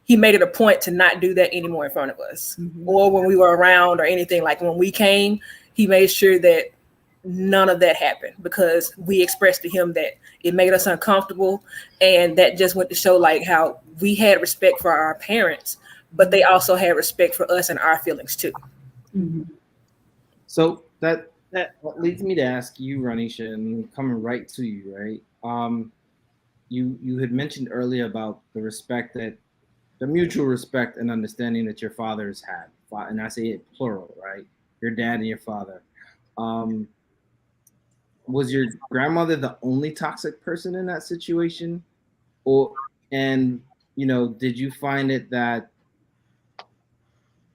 he made it a point to not do that anymore in front of us or when we were around or anything. Like when we came, he made sure that none of that happened because we expressed to him that it made us uncomfortable. And that just went to show like how we had respect for our parents, but they also had respect for us and our feelings too. So that leads me to ask you, Ranisha, and coming right to you, right? You had mentioned earlier about the mutual respect and understanding that your fathers had, and I say it plural, right? Your dad and your father. Was your grandmother the only toxic person in that situation? Did you find it that,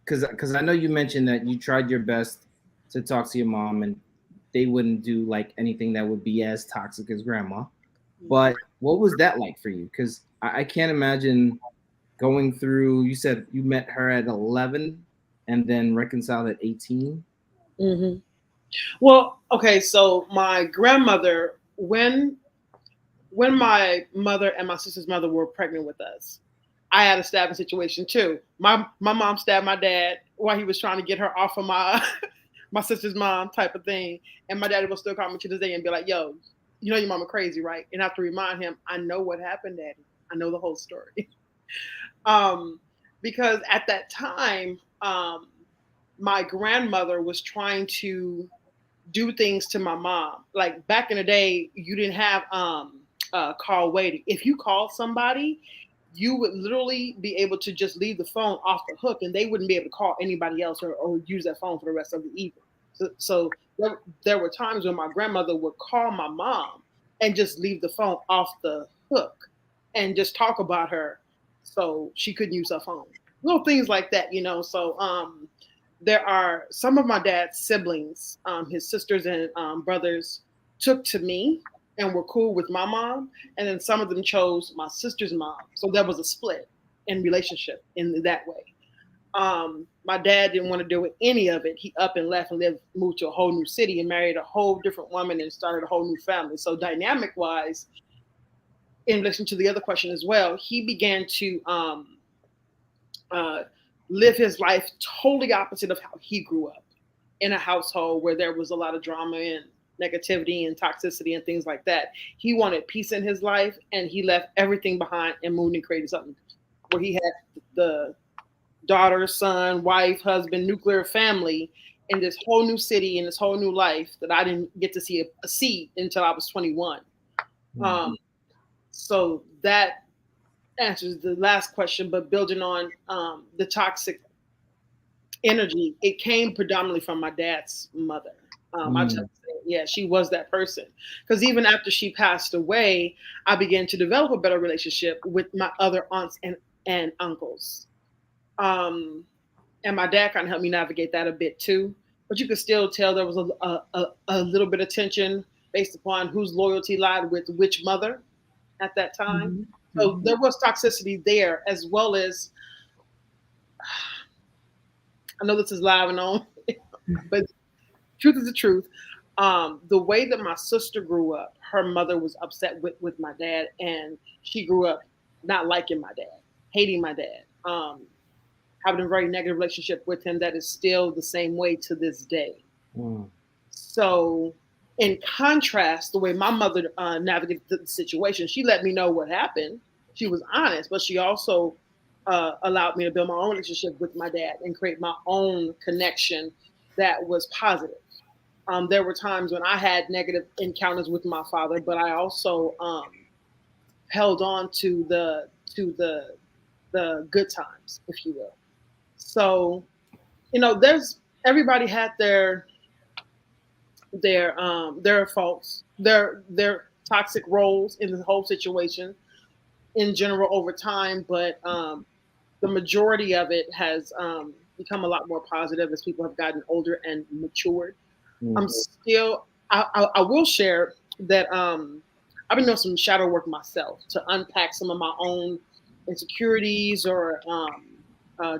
because I know you mentioned that you tried your best to talk to your mom and they wouldn't do like anything that would be as toxic as grandma, but what was that like for you? Because I can't imagine going through, you said you met her at 11 and then reconciled at 18. Well, okay, so my grandmother, when my mother and my sister's mother were pregnant with us, I had a stabbing situation too. My mom stabbed my dad while he was trying to get her off of my my sister's mom type of thing. And my daddy will still call me to this day and be like, yo, you know your mama crazy, right? And I have to remind him, I know what happened, Daddy. I know the whole story. Because at that time, my grandmother was trying to do things to my mom. Like back in the day, you didn't have call waiting. If you called somebody, you would literally be able to just leave the phone off the hook and they wouldn't be able to call anybody else or use that phone for the rest of the evening. So there were times when my grandmother would call my mom and just leave the phone off the hook and just talk about her so she couldn't use her phone. Little things like that, So there are some of my dad's siblings, his sisters and brothers took to me and were cool with my mom. And then some of them chose my sister's mom. So there was a split in relationship in that way. My dad didn't want to deal with any of it. He up and left and moved to a whole new city and married a whole different woman and started a whole new family. So dynamic wise, in relation to the other question as well, he began to live his life totally opposite of how he grew up, in a household where there was a lot of drama and negativity and toxicity and things like that. He wanted peace in his life and he left everything behind and moved and created something where he had the daughter, son, wife, husband, nuclear family in this whole new city, in this whole new life that I didn't get to see until I was 21. So that answers the last question, but building on the toxic energy, it came predominantly from my dad's mother. I tell you, Yeah, she was that person. Because even after she passed away, I began to develop a better relationship with my other aunts and uncles. Um, and my dad kind of helped me navigate that a bit too. But you could still tell there was a little bit of tension based upon whose loyalty lied with which mother at that time. Mhm. So Mhm. there was toxicity there, as well as, I know this is live and on, but truth is the truth. The way that my sister grew up, her mother was upset with my dad, and she grew up not liking my dad, hating my dad, having a very negative relationship with him that is still the same way to this day. Mm. So, in contrast, the way my mother navigated the situation, she let me know what happened. She was honest, but she also allowed me to build my own relationship with my dad and create my own connection that was positive. There were times when I had negative encounters with my father, but I also held on to the good times, if you will. So, there's everybody had their faults, their toxic roles in the whole situation in general over time, but the majority of it has become a lot more positive as people have gotten older and matured. I'm Mm. still. I will share that I've been doing some shadow work myself to unpack some of my own insecurities or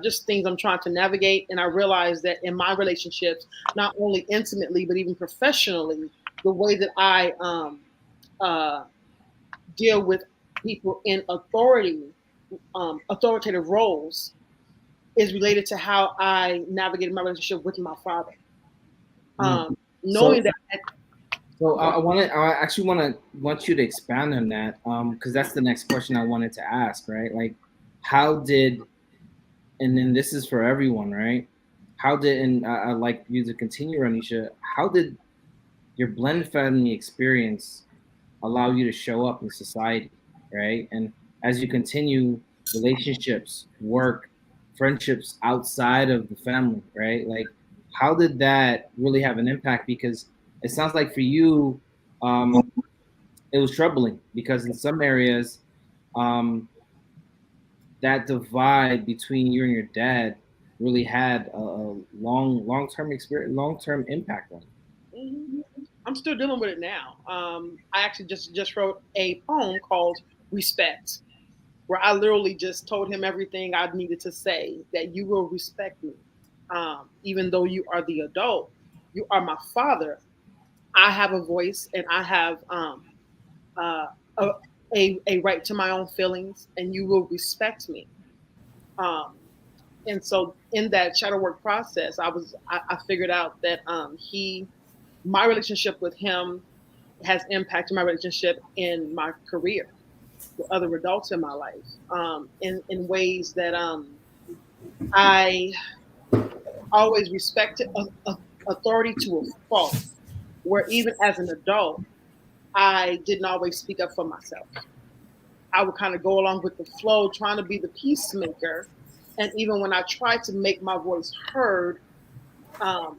just things I'm trying to navigate. And I realized that in my relationships, not only intimately but even professionally, the way that I uh, deal with people in authoritative roles, is related to how I navigated my relationship with my father. Mm. So, Knowing that. I actually want you to expand on that, because that's the next question I wanted to ask, right? Like, how did, and then this is for everyone, right? How did, and I'd like you to continue, Ranisha. How did your blended family experience allow you to show up in society, right? And as you continue relationships, work, friendships outside of the family, right? Like, how did that really have an impact? Because it sounds like for you, it was troubling because in some areas, um, that divide between you and your dad really had a long term experience, long term impact on Mhm. I'm still dealing with it now. I actually just wrote a poem called "Respect," where I literally just told him everything I needed to say. That you will respect me, even though you are the adult. You are my father. I have a voice, and I have uh, a, a right to my own feelings, and you will respect me. Um, and so, in that shadow work process, I figured out that my relationship with him has impacted my relationship in my career with other adults in my life, in ways that I always respected authority to a fault, where even as an adult, I didn't always speak up for myself. I would kind of go along with the flow, trying to be the peacemaker. And even when I tried to make my voice heard, um,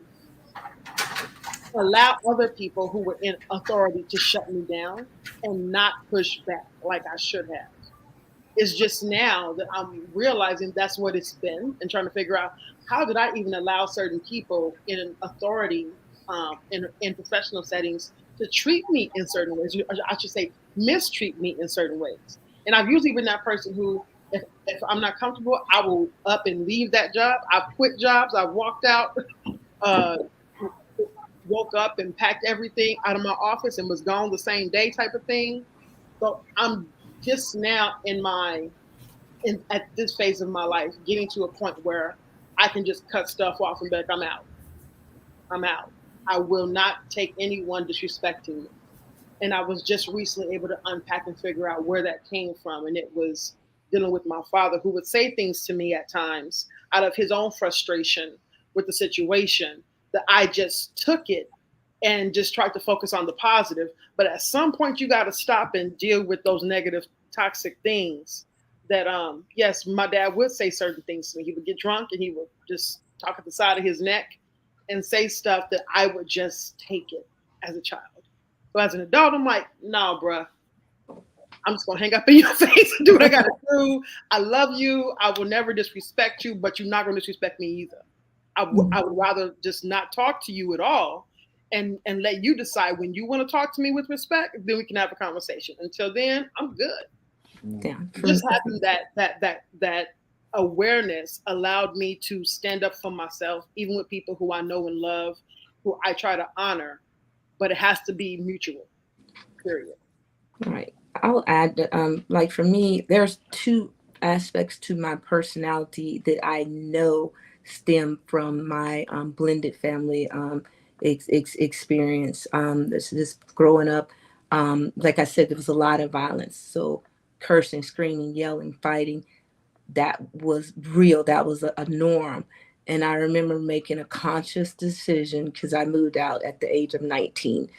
allow other people who were in authority to shut me down and not push back like I should have. It's just now that I'm realizing that's what it's been and trying to figure out how did I even allow certain people in authority, in professional settings, to treat me in certain ways. I should say mistreat me in certain ways. And I've usually been that person who, if I'm not comfortable, I will up and leave that job. I've quit jobs. I've walked out, uh, woke up and packed everything out of my office and was gone the same day type of thing. So I'm just now at this phase of my life, getting to a point where I can just cut stuff off and be like, I'm out. I'm out. I will not take anyone disrespecting me. And I was just recently able to unpack and figure out where that came from. And it was dealing with my father, who would say things to me at times out of his own frustration with the situation, that I just took it and just tried to focus on the positive. But at some point, you got to stop and deal with those negative, toxic things. That yes, my dad would say certain things to me. He would get drunk and he would just talk at the side of his neck and say stuff that I would just take it as a child. So as an adult, I'm like, nah, bruh. I'm just gonna hang up in your face and do what I gotta do. I love you. I will never disrespect you, but you're not gonna disrespect me either. I would rather just not talk to you at all and let you decide when you want to talk to me with respect, then we can have a conversation. Until then, I'm good. Yeah. Just having that awareness allowed me to stand up for myself, even with people who I know and love, who I try to honor, but it has to be mutual, period. All right. I'll add that, like for me, there's two aspects to my personality that I know stem from my blended family experience. This growing up, like I said, there was a lot of violence. So cursing, screaming, yelling, fighting, that was real. That was a norm. And I remember making a conscious decision because I moved out at the age of 19,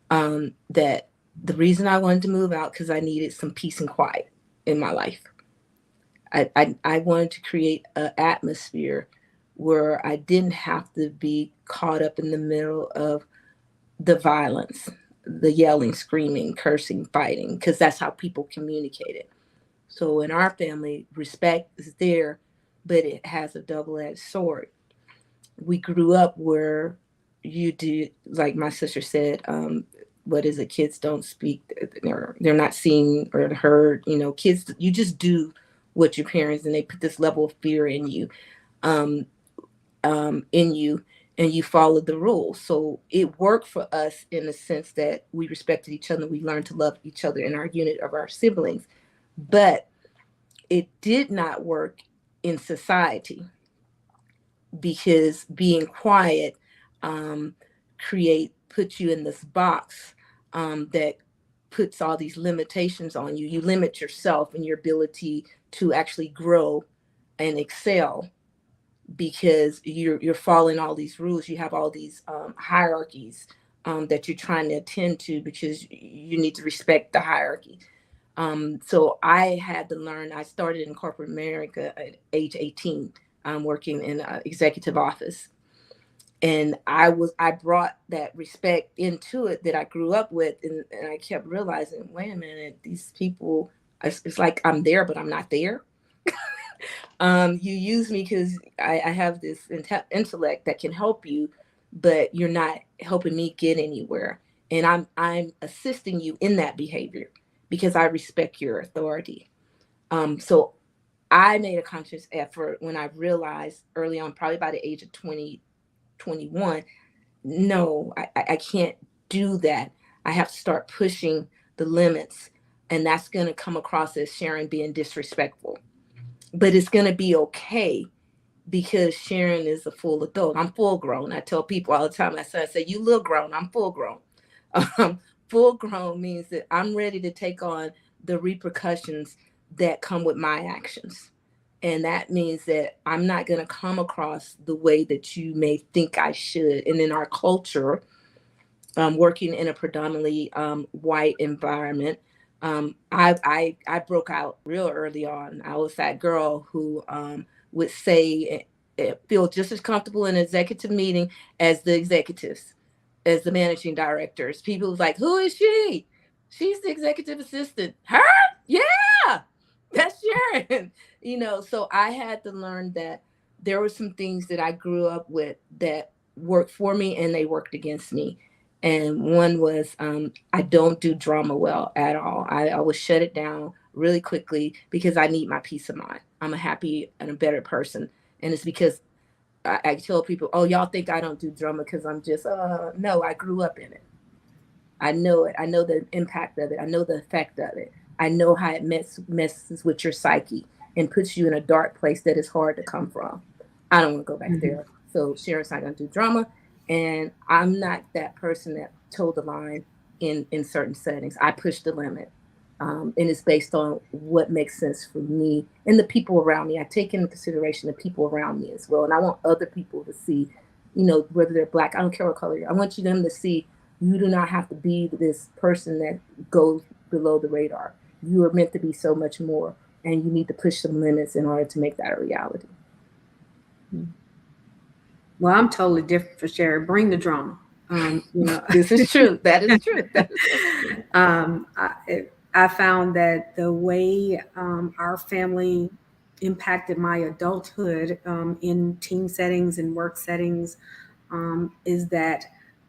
that the reason I wanted to move out because I needed some peace and quiet in my life. I wanted to create an atmosphere where I didn't have to be caught up in the middle of the violence, the yelling, screaming, cursing, fighting, because that's how people communicated. So in our family, respect is there, but it has a double-edged sword. We grew up where you do, like my sister said, what is it? Kids don't speak. They're not seen or heard. You know, kids, you just do what your parents, and they put this level of fear in you, and you follow the rules. So it worked for us in the sense that we respected each other. We learned to love each other in our unit of our siblings, but it did not work in society because being quiet puts you in this box that puts all these limitations on you. You limit yourself and your ability to actually grow and excel because you're following all these rules. You have all these hierarchies that you're trying to attend to because you need to respect the hierarchy. So I had to learn. I started in corporate America at age 18, working in an executive office. And I brought that respect into it that I grew up with. And I kept realizing, wait a minute, these people, it's like I'm there, but I'm not there. You use me because I have this intellect that can help you, but you're not helping me get anywhere. And I'm assisting you in that behavior because I respect your authority. So I made a conscious effort when I realized early on, probably by the age of 20, 21, no, I can't do that. I have to start pushing the limits, and that's going to come across as Sharon being disrespectful. But it's going to be okay because Sharon is a full adult. I'm full grown. I tell people all the time, I say, you look grown, I'm full grown. Full grown means that I'm ready to take on the repercussions that come with my actions. And that means that I'm not going to come across the way that you may think I should. And in our culture, working in a predominantly white environment, I broke out real early on. I was that girl who would say, feel just as comfortable in an executive meeting as the executives, as the managing directors. People was like, who is she? She's the executive assistant. Her? Yeah, that's Sharon. You know, so I had to learn that there were some things that I grew up with that worked for me and they worked against me. And one was I don't do drama well at all. I always shut it down really quickly because I need my peace of mind. I'm a happy and a better person. And it's because I tell people, oh, y'all think I don't do drama because I'm just, no, I grew up in it. I know it. I know the impact of it. I know the effect of it. I know how it messes with your psyche and puts you in a dark place that is hard to come from. I don't want to go back there. So Sharon's not going to do drama. And I'm not that person that told the line in certain settings. I push the limit. And it's based on what makes sense for me and the people around me. I take into consideration the people around me as well. And I want other people to see, you know, whether they're Black, I don't care what color you're. I want them to see you do not have to be this person that goes below the radar. You are meant to be so much more. And you need to push some limits in order to make that a reality. Well, I'm totally different for Sherry. Bring the drama. This is true. That is true. That is true. I found that the way our family impacted my adulthood in team settings and work settings is that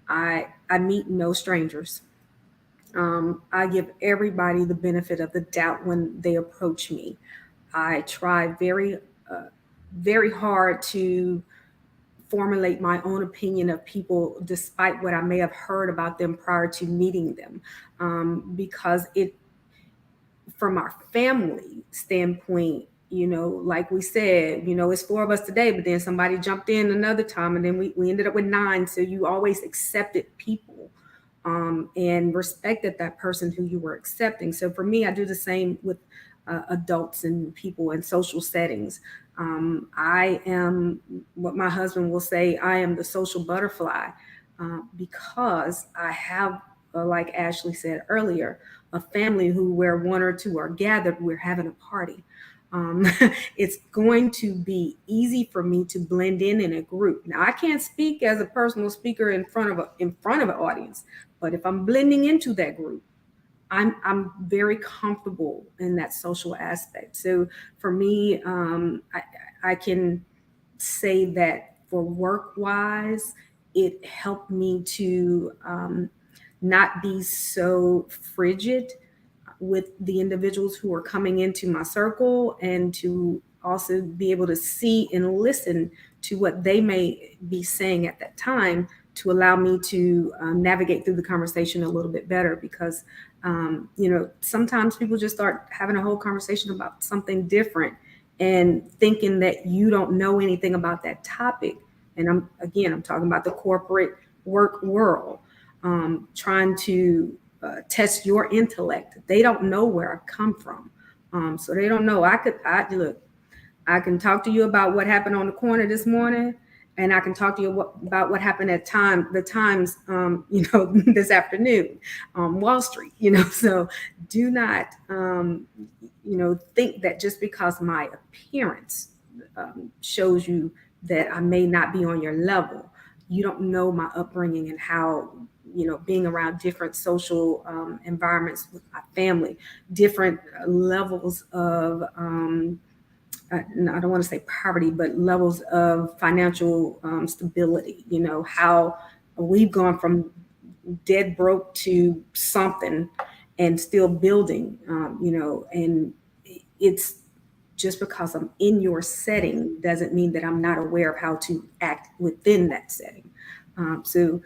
I meet no strangers. I give everybody the benefit of the doubt when they approach me. I try very hard to formulate my own opinion of people despite what I may have heard about them prior to meeting them, because from our family standpoint, like we said, it's 4 of us today, but then somebody jumped in another time, and then we ended up with 9. So you always accepted people and respected that person who you were accepting. So for me, I do the same with adults and people in social settings. I am what my husband will say, I am the social butterfly because I have, like Ashley said earlier, a family who where 1 or 2 are gathered, we're having a party. It's going to be easy for me to blend in a group. Now, I can't speak as a personal speaker in front of an audience, but if I'm blending into that group, I'm very comfortable in that social aspect. So for me, I can say that for work-wise, it helped me to not be so frigid with the individuals who are coming into my circle, and to also be able to see and listen to what they may be saying at that time to allow me to navigate through the conversation a little bit better. Because, sometimes people just start having a whole conversation about something different and thinking that you don't know anything about that topic. And I'm talking about the corporate work world, trying to test your intellect. They don't know where I come from. So they don't know. I can talk to you about what happened on the corner this morning, and I can talk to you about what happened at the Times, this afternoon, Wall Street. So do not, think that just because my appearance shows you that I may not be on your level, you don't know my upbringing and how, being around different social environments with my family, different levels of I don't want to say poverty, but levels of financial stability. How we've gone from dead broke to something and still building, and it's just because I'm in your setting doesn't mean that I'm not aware of how to act within that setting. So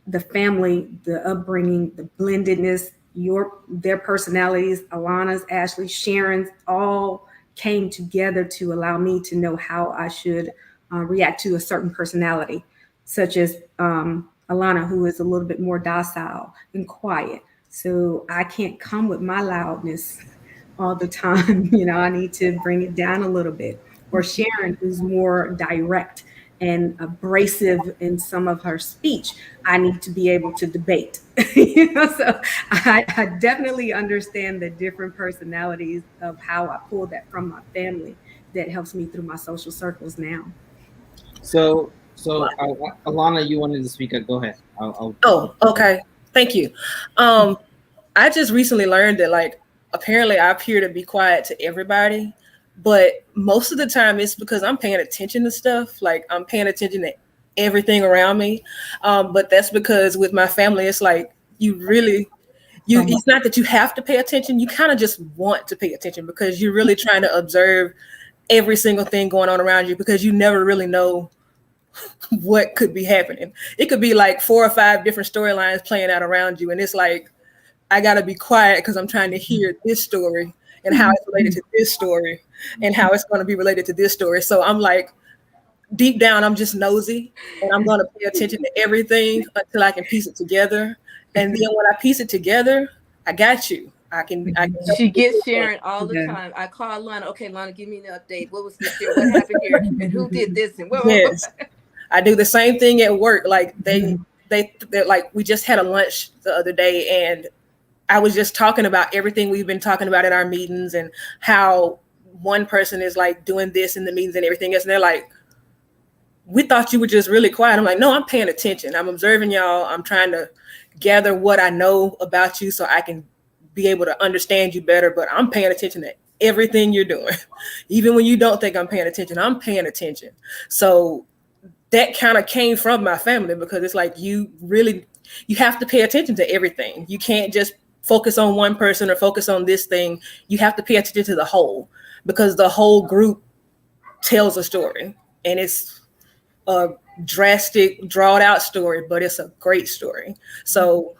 the family, the upbringing, the blendedness, their personalities, Alana's, Ashley, Sharon's, all came together to allow me to know how I should react to a certain personality, such as Alana, who is a little bit more docile and quiet. So I can't come with my loudness all the time. I need to bring it down a little bit. Or Sharon, who's more direct and abrasive in some of her speech, I need to be able to debate. So I definitely understand the different personalities of how I pull that from my family that helps me through my social circles now. So Alana, you wanted to speak up. Go ahead. Oh, okay. Thank you. I just recently learned that apparently I appear to be quiet to everybody, but most of the time it's because I'm paying attention to stuff. Like I'm paying attention to everything around me. But that's because with my family, it's like it's not that you have to pay attention. You kind of just want to pay attention because you're really trying to observe every single thing going on around you, because you never really know what could be happening. It could be like 4 or 5 different storylines playing out around you. And it's like, I got to be quiet because I'm trying to hear this story and how it's related to this story and how it's going to be related to this story. So I'm like, deep down, I'm just nosy, and I'm going to pay attention to everything until I can piece it together. And then when I piece it together, I got you. I can She gets Sharon all the time. I call Lana. Okay, Lana, give me an update. What was this here? What happened here? And who did this? And what? Yes. I do the same thing at work. Like they're like, we just had a lunch the other day, and I was just talking about everything we've been talking about in our meetings and how one person is like doing this in the meetings and everything else. And they're like, we thought you were just really quiet. I'm like, no, I'm paying attention. I'm observing y'all. I'm trying to gather what I know about you so I can be able to understand you better. But I'm paying attention to everything you're doing. Even when you don't think I'm paying attention, I'm paying attention. So that kind of came from my family, because it's like you have to pay attention to everything. You can't just focus on one person or focus on this thing. You have to pay attention to the whole, because the whole group tells a story, and it's a drastic, drawn out story, but it's a great story. So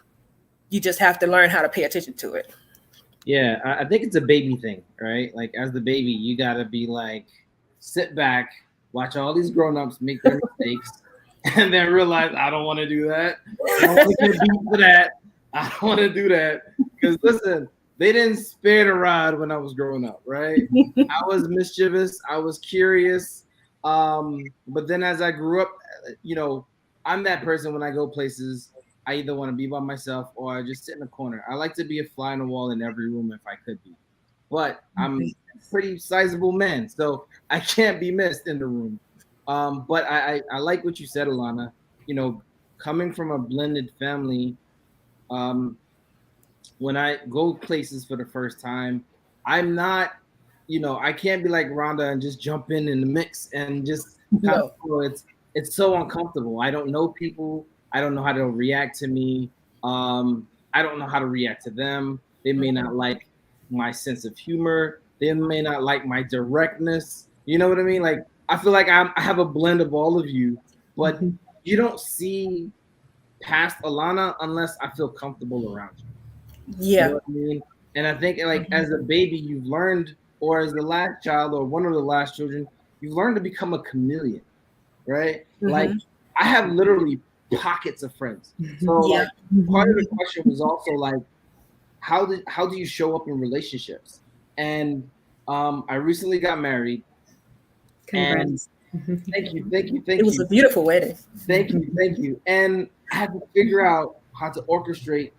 you just have to learn how to pay attention to it. Yeah, I think it's a baby thing, right? Like as the baby, you gotta be like, sit back, watch all these grown-ups make their mistakes, and then realize I don't want to do that. I don't want to get beat for that. I don't want to do that, because listen, they didn't spare the rod when I was growing up, right? I was mischievous. I was curious. But then as I grew up, you know, I'm that person when I go places, I either want to be by myself or I just sit in a corner. I like to be a fly on the wall in every room if I could be. But I'm a pretty sizable man, so I can't be missed in the room. But I like what you said, Alana. You know, coming from a blended family, when I go places for the first time, I'm not, you know, I can't be like Rhonda and just jump in the mix and just kind of, it's so uncomfortable. I don't know people. I don't know how to react to me. I don't know how to react to them. They may not like my sense of humor. They may not like my directness. You know what I mean? Like, I feel like I have a blend of all of you, but you don't see past Alana unless I feel comfortable around you. Yeah. You know what I mean? And I think like as a baby, you've learned, or as the last child or one of the last children, you've learned to become a chameleon, right? Like I have literally pockets of friends. So like part of the question was also like, how do you show up in relationships? And I recently got married. Congrats. And thank you. It was a beautiful wedding. Thank you. And I had to figure out how to orchestrate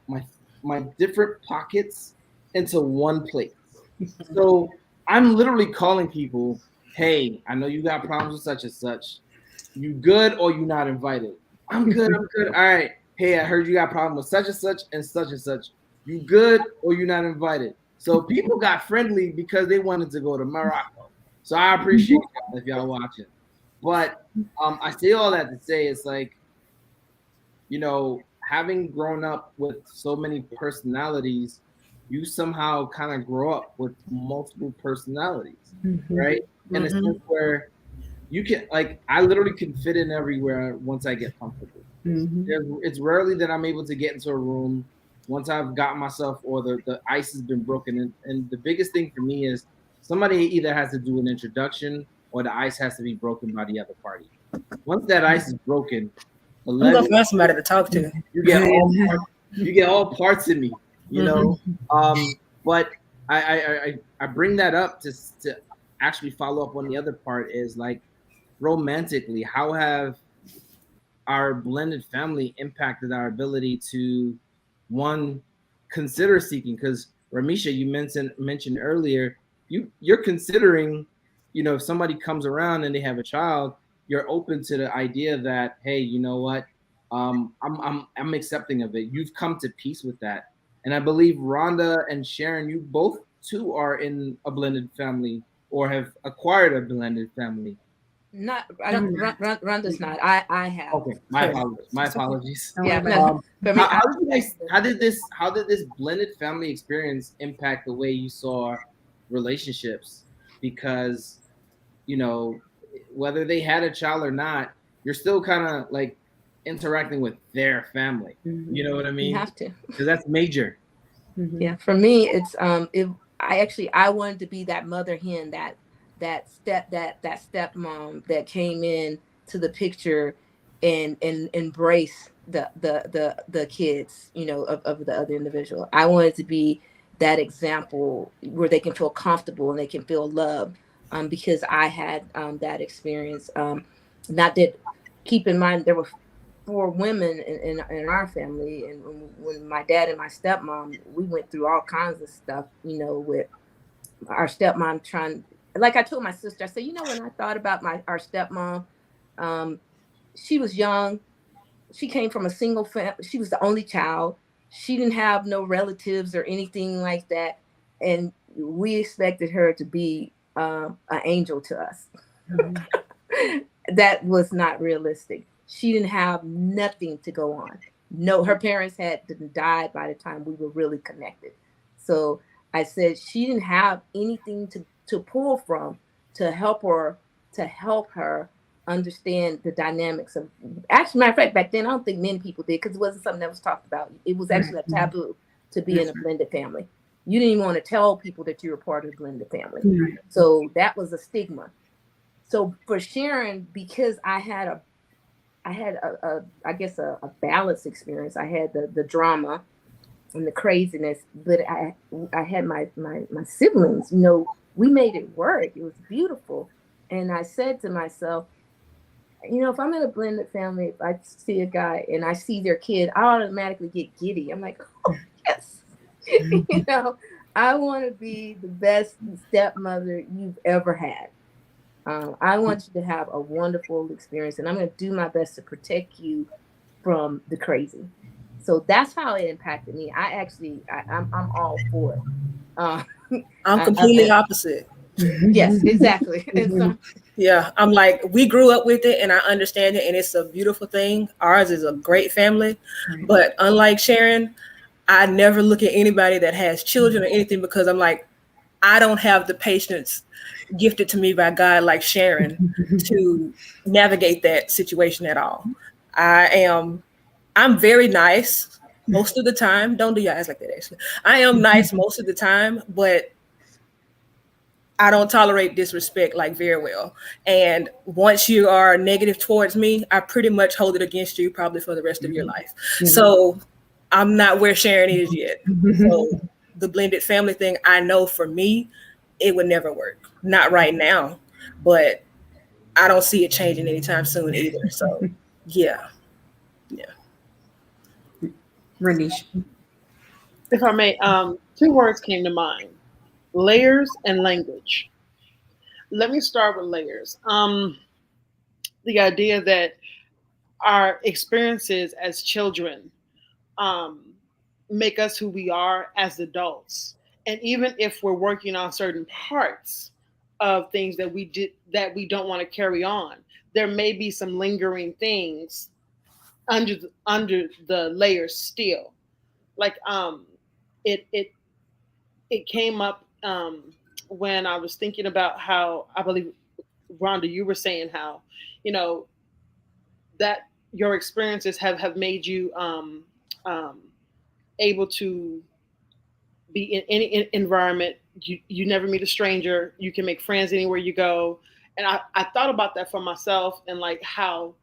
my different pockets into one place. So I'm literally calling people, hey, I know you got problems with such and such. You good or you not invited? I'm good. All right. Hey, I heard you got problems with such and such and such and such. You good or you not invited? So people got friendly because they wanted to go to Morocco. So I appreciate y'all if y'all watching. But I say all that to say it's like, you know, having grown up with so many personalities, you somehow kind of grow up with multiple personalities, right? In a sense where you can, like, I literally can fit in everywhere once I get comfortable. It's rarely that I'm able to get into a room once I've got myself, or the ice has been broken. And the biggest thing for me is somebody either has to do an introduction or the ice has to be broken by the other party. Once that ice is broken, I'm gonna find somebody to talk to. You get all parts of me, you know. But I bring that up to actually follow up on the other part is like, romantically, how have our blended family impacted our ability to, one, consider seeking? Because Ramisha, you mentioned earlier, you're considering, you know, if somebody comes around and they have a child, you're open to the idea that, hey, you know what, I'm accepting of it. You've come to peace with that. And I believe Rhonda and Sharon, you both too are in a blended family or have acquired a blended family. I don't. Rhonda's not. I have. Okay, my apologies. Yeah. How did this blended family experience impact the way you saw relationships? Because, you know, whether they had a child or not, you're still kind of like interacting with their family. You know what I mean? You have to, because that's major. Yeah. For me, it's I wanted to be that mother hen, that stepmom that came in to the picture and embrace the kids, you know, of the other individual. I wanted to be that example where they can feel comfortable and they can feel loved, because I had that experience. Not that, keep in mind, there were 4 women in our family, and when my dad and my stepmom, we went through all kinds of stuff, you know, with our stepmom trying. Like I told my sister, I said, you know, when I thought about our stepmom, She was young. She came from a single family. She was the only child. She didn't have no relatives or anything like that. And we expected her to be an angel to us. Mm-hmm. That was not realistic. She didn't have nothing to go on. No, her parents had died by the time we were really connected. So I said she didn't have anything to pull from to help her understand the dynamics of. Actually, matter of fact, back then I don't think many people did, because it wasn't something that was talked about. It was actually a taboo to be in a blended family. You didn't even want to tell people that you were part of the blended family. So that was a stigma. So for Sharon, because I had a I guess a balanced experience. I had the drama and the craziness, but I had my siblings. You know, we made it work. It was beautiful. And I said to myself, you know, if I'm in a blended family, if I see a guy and I see their kid, I automatically get giddy. I'm like, oh, yes. You know, I want to be the best stepmother you've ever had. I want you to have a wonderful experience, and I'm going to do my best to protect you from the crazy. So that's how it impacted me. I'm all for it. I'm completely opposite. Yes, exactly. And so, yeah, I'm like, we grew up with it and I understand it, and it's a beautiful thing. Ours is a great family, but unlike Sharon, I never look at anybody that has children or anything, because I'm like, I don't have the patience gifted to me by God like Sharon to navigate that situation at all. I'm very nice most of the time. Don't do your eyes like that, actually. I am nice most of the time, but I don't tolerate disrespect like very well. And once you are negative towards me, I pretty much hold it against you probably for the rest of your life. So I'm not where Sharon is yet. So the blended family thing, I know for me, it would never work. Not right now, but I don't see it changing anytime soon either. So yeah. Renish. If I may, two words came to mind: layers and language. Let me start with layers. The idea that our experiences as children um, make us who we are as adults, and even if we're working on certain parts of things that we did that we don't want to carry on, there may be some lingering things under the layers still. Like it it it came up when I was thinking about how, I believe, Rhonda, you were saying how, you know, that your experiences have made you um, able to be in any environment. You never meet a stranger. You can make friends anywhere you go. And I thought about that for myself, and like how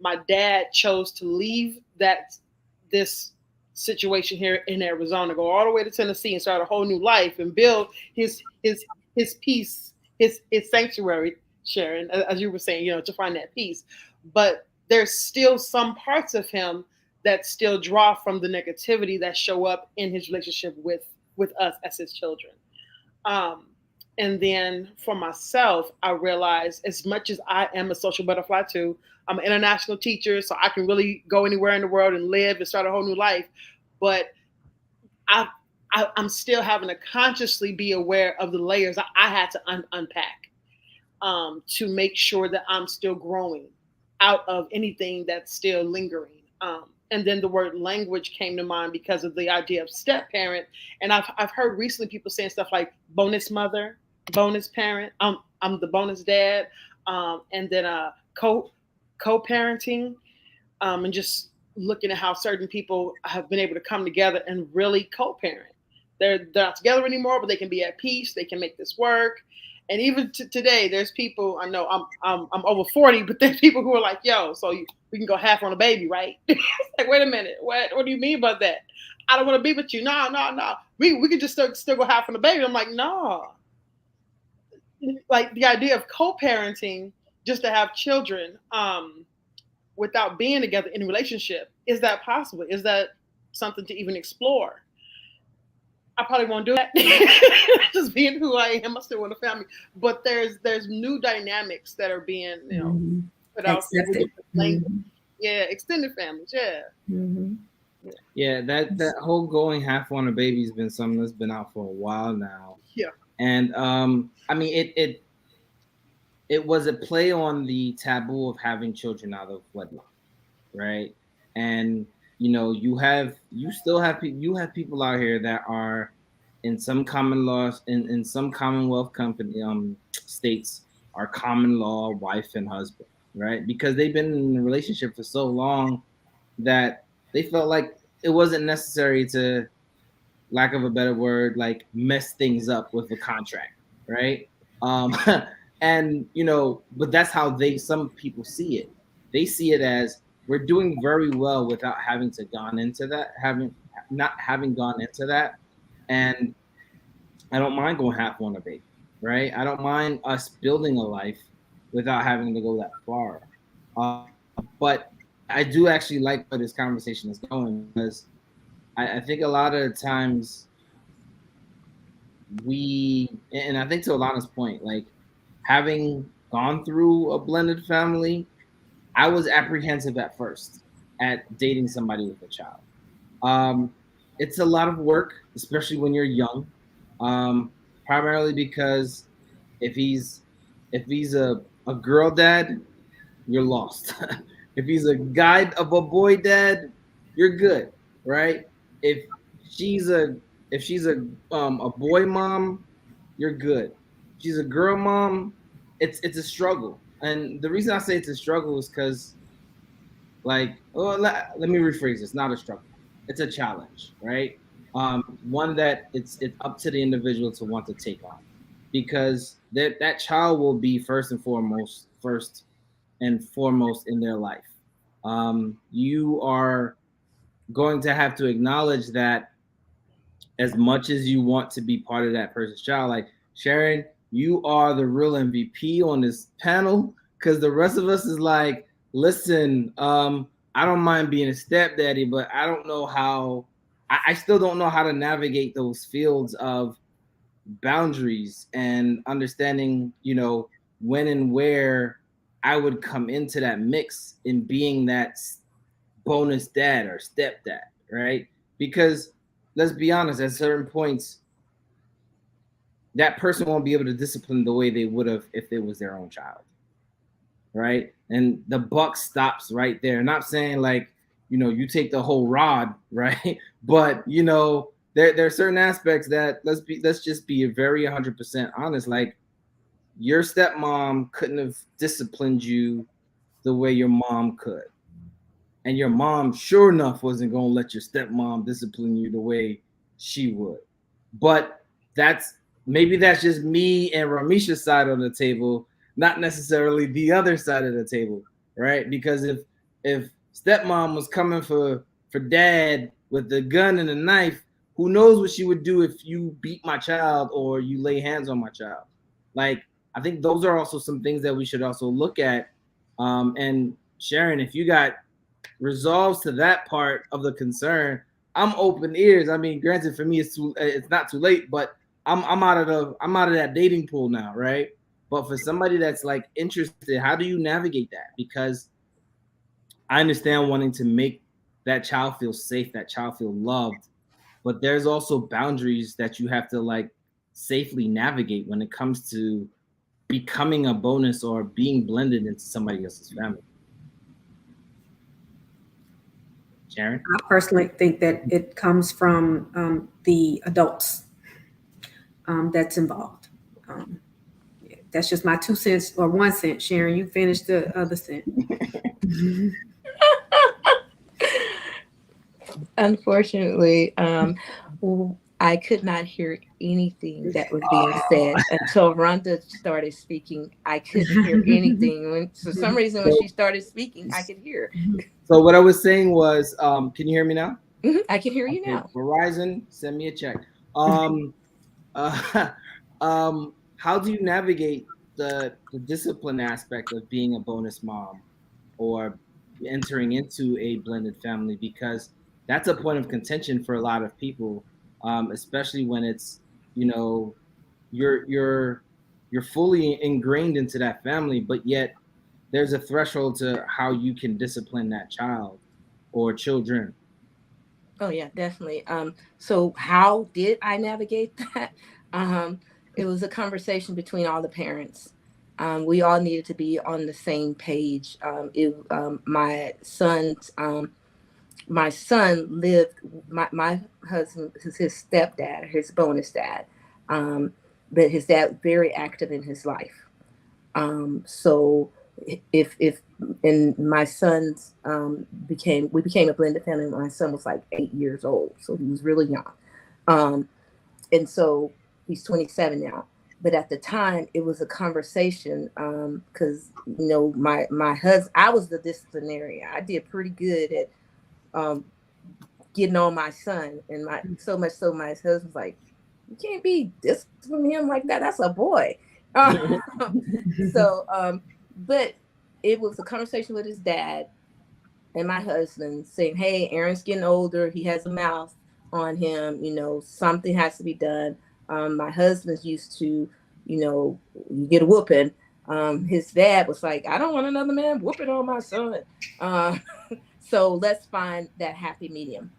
my dad chose to leave this situation here in Arizona, go all the way to Tennessee and start a whole new life and build his peace, his sanctuary, Sharon, as you were saying, you know, to find that peace. But there's still some parts of him that still draw from the negativity that show up in his relationship with us as his children. And then for myself, I realized, as much as I am a social butterfly too, I'm an international teacher, so I can really go anywhere in the world and live and start a whole new life. But I'm still having to consciously be aware of the layers I had to unpack to make sure that I'm still growing out of anything that's still lingering. And then the word language came to mind because of the idea of step parent. And I've heard recently people saying stuff like bonus mother, bonus parent. I'm the bonus dad, and then co-parenting, and just looking at how certain people have been able to come together and really co-parent. They're not together anymore, but they can be at peace. They can make this work. And even today, there's people, I know I'm over 40, but there's people who are like, yo, so we can go half on a baby, right? It's like, wait a minute, what do you mean by that? I don't want to be with you. No. We can just still go half on the baby. I'm like, no. Like the idea of co-parenting, just to have children without being together in a relationship, is that possible? Is that something to even explore? I probably won't do that. Just being who I am, I still want a family. But there's new dynamics that are being, put out there with Accepted. the language. Yeah, extended families. Yeah. Mm-hmm. Yeah, that whole going half on a baby has been something that's been out for a while now. Yeah. And I mean it was a play on the taboo of having children out of wedlock, right? And you still have people out here that are in some common laws in some Commonwealth company states are common law wife and husband, right? Because they've been in a relationship for so long that they felt like it wasn't necessary to, lack of a better word, like mess things up with a contract, right? Um, and but that's how some people see it. They see it as we're doing very well without having to gone into that, not having gone into that, and I don't mind going half on a baby, right? I don't mind us building a life without having to go that far. But I do actually like where this conversation is going because I think a lot of times and I think to Alana's point, like having gone through a blended family, I was apprehensive at first at dating somebody with a child. It's a lot of work, especially when you're young. Primarily because if he's a girl dad, you're lost. If he's a guy of a boy dad, you're good, right? If she's a boy mom, you're good. If she's a girl mom, it's a struggle. And the reason I say it's a struggle is because let me rephrase this, not a struggle. It's a challenge, right? One that it's up to the individual to want to take on, because that child will be first and foremost in their life. You are going to have to acknowledge that as much as you want to be part of that person's child, like Sharon, you are the real MVP on this panel, because the rest of us is like, listen, I don't mind being a stepdaddy, but I don't know how. I still don't know how to navigate those fields of boundaries and understanding, when and where I would come into that mix in being that bonus dad or stepdad, right? Because let's be honest, at certain points, that person won't be able to discipline the way they would have if it was their own child, right? And the buck stops right there. Not saying like, you take the whole rod, right? But there are certain aspects that let's just be very 100% honest. Like your stepmom couldn't have disciplined you the way your mom could. And your mom, sure enough, wasn't going to let your stepmom discipline you the way she would. But maybe that's just me and Ramisha's side of the table, not necessarily the other side of the table, right? Because if stepmom was coming for dad with the gun and the knife, who knows what she would do if you beat my child or you lay hands on my child. Like, I think those are also some things that we should also look at. And Sharon, if you got resolves to that part of the concern, I'm open ears. I mean, granted, for me, it's not too late, but I'm out of that dating pool now, right? But for somebody that's like interested, how do you navigate that? Because I understand wanting to make that child feel safe, that child feel loved, but there's also boundaries that you have to like safely navigate when it comes to becoming a bonus or being blended into somebody else's family. Sharon? I personally think that it comes from the adults that's involved. That's just my 2 cents or 1 cent. Sharon, you finished the other cent. Unfortunately, I could not hear anything that was being said until Rhonda started speaking. I couldn't hear anything. For some reason, when she started speaking, I could hear. So what I was saying was, can you hear me now? Mm-hmm. I can hear you now. Verizon, send me a check. How do you navigate the discipline aspect of being a bonus mom or entering into a blended family? Because that's a point of contention for a lot of people, especially when it's, you're fully ingrained into that family, but yet there's a threshold to how you can discipline that child or children. Oh yeah, definitely. So how did I navigate that? It was a conversation between all the parents. We all needed to be on the same page. My son lived, my husband is his stepdad, his bonus dad. But his dad very active in his life. So if and my son's we became a blended family when my son was like 8 years old, so he was really young. And so he's 27 now. But at the time, it was a conversation because my husband, I was the disciplinarian. I did pretty good at getting on my son, and so much so my husband's like, you can't be disciplining him like that. That's a boy. But it was a conversation with his dad and my husband saying, hey, Aaron's getting older. He has a mouth on him. Something has to be done. My husband's used to, you get a whooping. His dad was like, I don't want another man whooping on my son. So let's find that happy medium.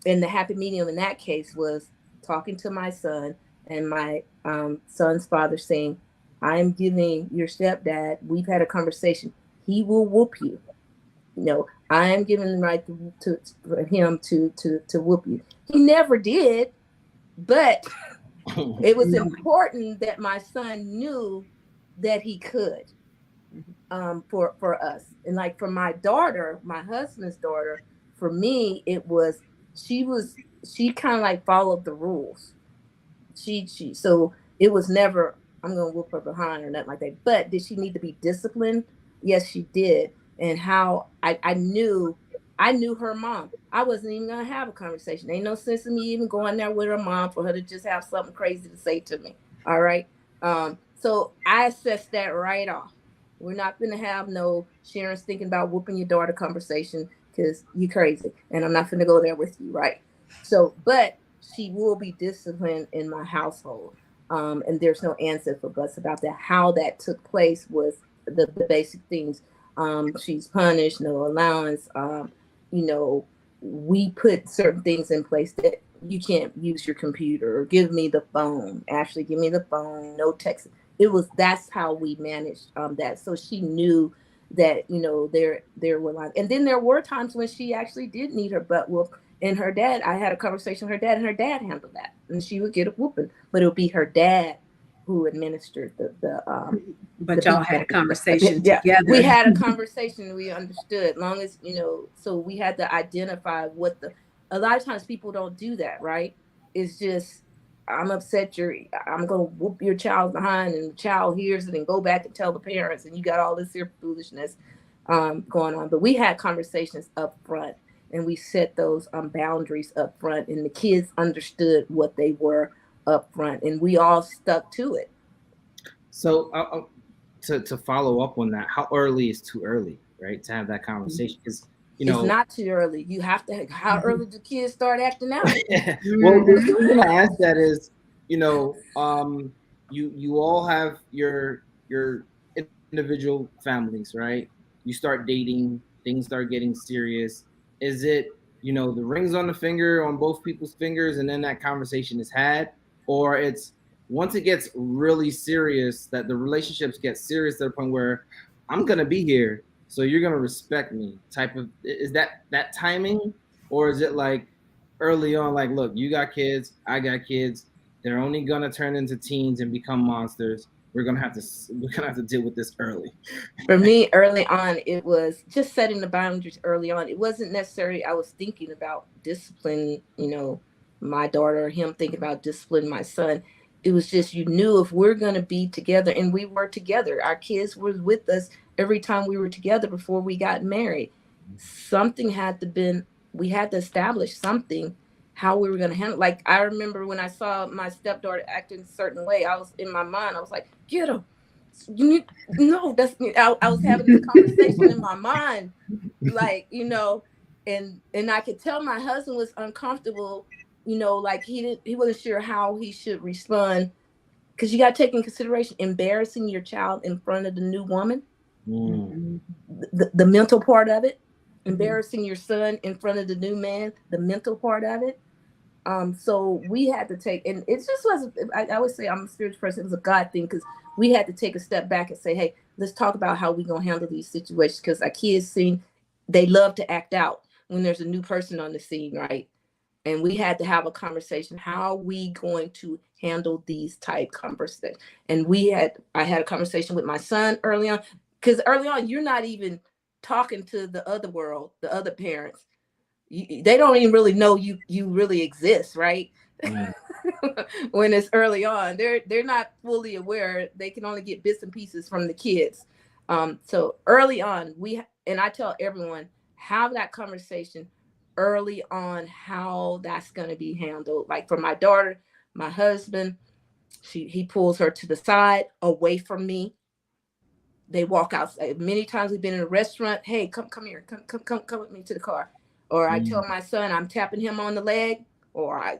And the happy medium in that case was talking to my son and my son's father saying, I'm giving your stepdad, we've had a conversation, he will whoop you. I am giving the right for him to whoop you. He never did, but it was important that my son knew that he could for us. And like for my daughter, my husband's daughter, for me, it was, she kind of like followed the rules. So it was never, I'm going to whoop her behind or nothing like that. But did she need to be disciplined? Yes, she did. And how I knew her mom. I wasn't even going to have a conversation. Ain't no sense in me even going there with her mom for her to just have something crazy to say to me. All right. So I assessed that right off. We're not going to have no Sharon's thinking about whooping your daughter conversation because you're crazy. And I'm not going to go there with you. Right. So, but she will be disciplined in my household. And there's no answer for buts about that. How that took place was the basic things. She's punished, no allowance. We put certain things in place that you can't use your computer or give me the phone. Ashley, give me the phone, no text. That's how we managed that. So she knew that, there were lines. And then there were times when she actually did need her butt whooped. And her dad, I had a conversation with her dad, and her dad handled that. And she would get a whooping, but it would be her dad who administered But y'all had a conversation together. We had a conversation. We understood. Long as so we had to identify a lot of times people don't do that, right? It's just, I'm upset. I'm gonna whoop your child behind, and the child hears it and go back and tell the parents, and you got all this here foolishness going on. But we had conversations up front, and we set those boundaries up front, and the kids understood what they were up front, and we all stuck to it. So to follow up on that, how early is too early, right, to have that conversation? Because it's not too early. You have to. How early do kids start acting out? Well, the reason I ask that is, you all have your individual families, right? You start dating, things start getting serious. Is it, the rings on the finger on both people's fingers, and then that conversation is had, or it's once it gets really serious, that the relationships get serious to the point where I'm gonna be here, so you're gonna respect me type of, is that timing? Or is it like early on, like, look, you got kids, I got kids, they're only gonna turn into teens and become monsters. We're gonna have to deal with this early. For me, early on, it was just setting the boundaries early on. It wasn't necessarily I was thinking about discipline, my daughter, or him thinking about disciplining my son. It was just, you knew if we're going to be together, and we were together. Our kids were with us every time we were together before we got married. Something we had to establish something, how we were going to handle. Like, I remember when I saw my stepdaughter acting a certain way, I was in my mind, I was like, get him. I was having this conversation in my mind, like, and I could tell my husband was uncomfortable, like he wasn't sure how he should respond, because you got to take in consideration embarrassing your child in front of the new woman. The mental part of it, embarrassing your son in front of the new man, the mental part of it. So we had to take, and it just was, I always say I'm a spiritual person, it was a God thing, because we had to take a step back and say, hey, let's talk about how we're going to handle these situations, because our kids they love to act out when there's a new person on the scene, right? And we had to have a conversation, how are we going to handle these type conversations? And I had a conversation with my son early on, because early on, you're not even talking to the other world, the other parents. They don't even really know you really exist, right? When it's early on, they're not fully aware. They can only get bits and pieces from the kids. So early on, and I tell everyone, have that conversation early on, how that's going to be handled. Like for my daughter, my husband, he pulls her to the side away from me. They walk outside. Many times we've been in a restaurant. Hey, come here, come with me to the car. Or I tell my son, I'm tapping him on the leg, or I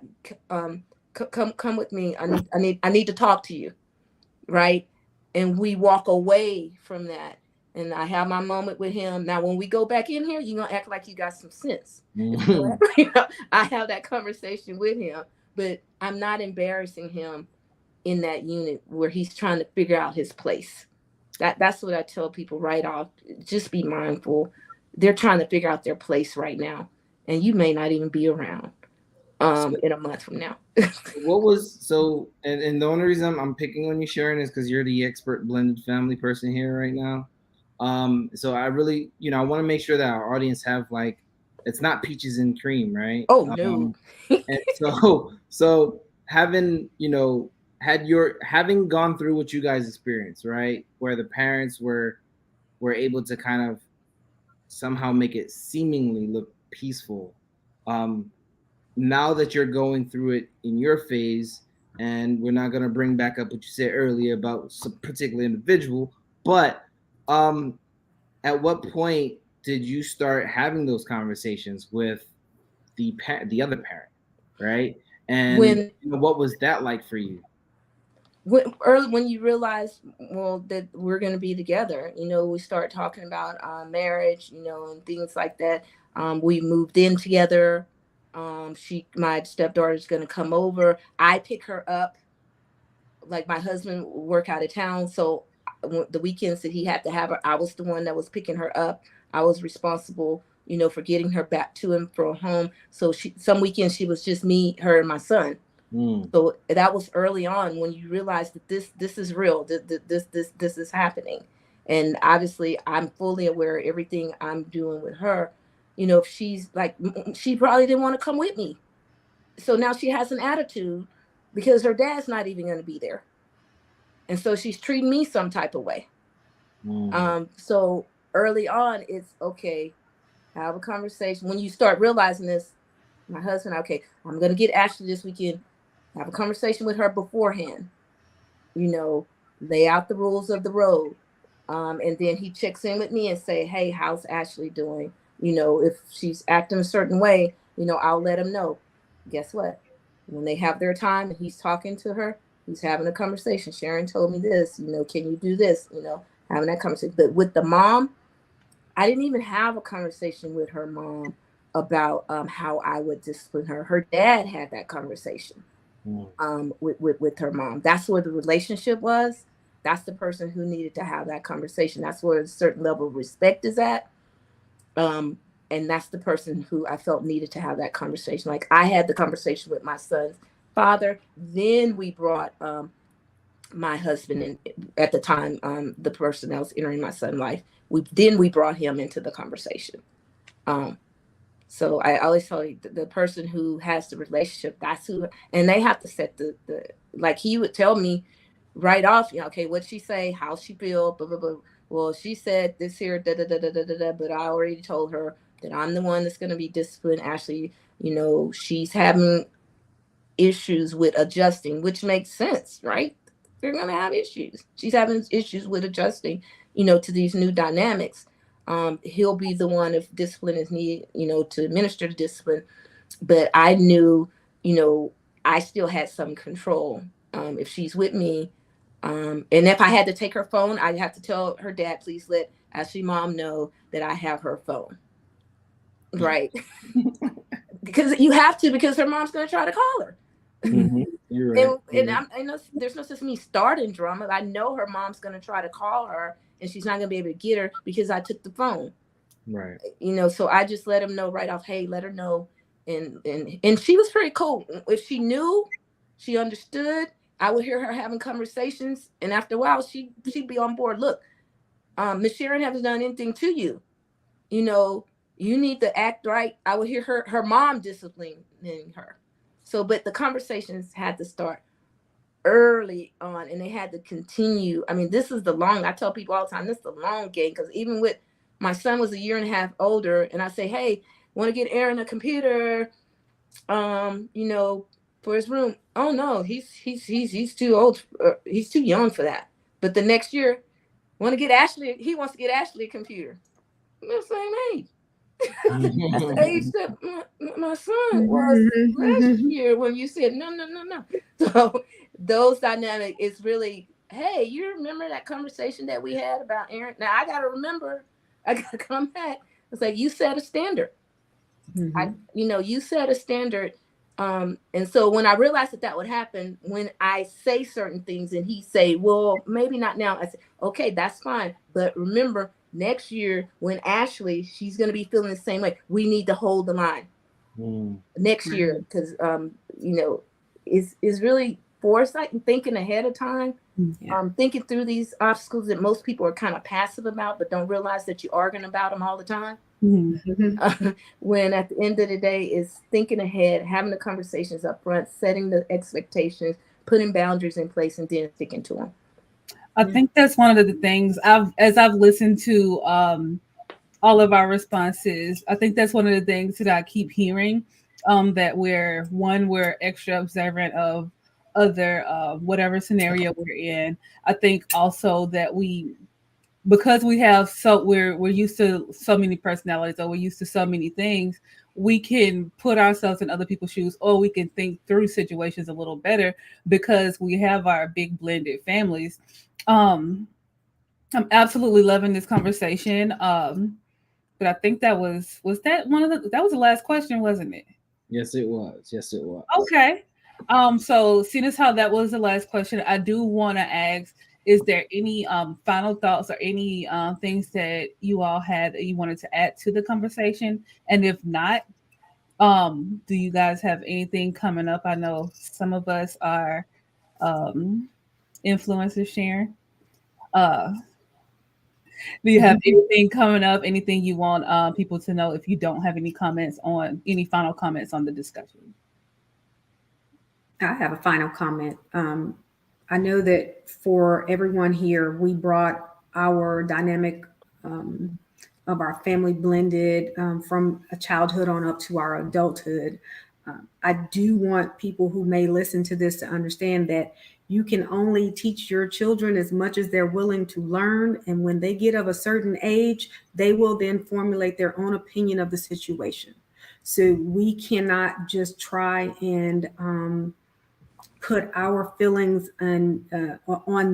come with me. I need to talk to you, right? And we walk away from that. And I have my moment with him. Now, when we go back in here, you're gonna act like you got some sense. I have that conversation with him, but I'm not embarrassing him in that unit where he's trying to figure out his place. That's what I tell people right off. Just be mindful. They're trying to figure out their place right now, and you may not even be around in a month from now. And the only reason I'm picking on you, Sharon, is because you're the expert blended family person here right now. So I really, I want to make sure that our audience have, like, it's not peaches and cream, right? Oh no. And so having, having gone through what you guys experienced, right, where the parents were able to kind of somehow make it seemingly look peaceful. Now that you're going through it in your phase, and we're not going to bring back up what you said earlier about some particular individual, but at what point did you start having those conversations with the other parent, right? And what was that like for you? When you realize, well, that we're going to be together, we start talking about marriage, and things like that. We moved in together. My stepdaughter is going to come over. I pick her up. Like, my husband work out of town, so the weekends that he had to have her, I was the one that was picking her up. I was responsible, for getting her back to and from home. So some weekends she was just me, her, and my son. So that was early on when you realize that this is real. This is happening, and obviously I'm fully aware of everything I'm doing with her. If she's like, she probably didn't want to come with me, so now she has an attitude because her dad's not even going to be there, and so she's treating me some type of way. So early on, it's okay. Have a conversation. When you start realizing this, my husband, okay, I'm going to get Ashley this weekend. Have a conversation with her beforehand, lay out the rules of the road. And then he checks in with me and say, hey, how's Ashley doing? If she's acting a certain way, I'll let him know. Guess what? When they have their time and he's talking to her, he's having a conversation. Sharon told me this, can you do this? Having that conversation. But with the mom, I didn't even have a conversation with her mom about how I would discipline her. Her dad had that conversation. With her mom. That's where the relationship was. That's the person who needed to have that conversation. That's where a certain level of respect is at. And that's the person who I felt needed to have that conversation. Like, I had the conversation with my son's father. Then we brought my husband in at the time, the person that was entering my son's life. We brought him into the conversation. So I always tell you, the person who has the relationship, that's who, and they have to set the like, he would tell me right off, okay, what'd she say? How she feel? Blah, blah, blah. Well, she said this here, da, da, da, da, da, da, da, but I already told her that I'm the one that's going to be disciplined. Actually, she's having issues with adjusting, which makes sense, right? They're going to have issues. She's having issues with adjusting, to these new dynamics. He'll be the one if discipline is needed, to administer the discipline. But I knew, I still had some control. If she's with me, and if I had to take her phone, I'd have to tell her dad, please let Ashley mom know that I have her phone. Right. Because you have to, because her mom's going to try to call her. Mm-hmm. You're right. And I know there's no sense of me starting drama. I know her mom's going to try to call her and she's not going to be able to get her because I took the phone. Right. You know, so I just let him know right off, hey, let her know. And she was pretty cool. If she knew, she understood, I would hear her having conversations. And after a while, she'd be on board. Look, Miss Sharon hasn't done anything to you. You know, you need to act right. I would hear her mom disciplining her. So, but the conversations had to start early on and they had to continue. I mean, this is I tell people all the time, this is the long game. Because even with my son was a year and a half older, and I say, hey, want to get Aaron a computer, you know, for his room. Oh no, he's too old. He's too young for that. But the next year, he wants to get Ashley a computer. The same age. That's the age that my son was last year when you said no. So those dynamics is really, hey, you remember that conversation that we had about Aaron? Now I gotta remember, I gotta come back. It's like you set a standard. You set a standard. And so when I realized that would happen, when I say certain things and he say, well, maybe not now, I say, okay, that's fine. But remember, next year when Ashley, she's going to be feeling the same way. We need to hold the line next year because, is really foresight and thinking ahead of time, thinking through these obstacles that most people are kind of passive about, but don't realize that you're arguing about them all the time. When at the end of the day is thinking ahead, having the conversations up front, setting the expectations, putting boundaries in place, and then sticking to them. I think that's one of the things as I've listened to all of our responses. I think that's one of the things that I keep hearing, that we're extra observant of other whatever scenario we're in. I think also that because we have we're used to so many personalities, or we're used to so many things, we can put ourselves in other people's shoes, or we can think through situations a little better because we have our big blended families. I'm absolutely loving this conversation. But I think that was that was the last question, wasn't it? Yes, it was. Okay. So seeing as how that was the last question, I do want to ask, is there any final thoughts or any things that you all had that you wanted to add to the conversation? And if not, do you guys have anything coming up? I know some of us are influencers, Sharon. Do you have anything coming up? Anything you want people to know if you don't have any final comments on the discussion? I have a final comment. I know that for everyone here, we brought our dynamic of our family blended from a childhood on up to our adulthood. I do want people who may listen to this to understand that you can only teach your children as much as they're willing to learn. And when they get of a certain age, they will then formulate their own opinion of the situation. So we cannot just try and put our feelings on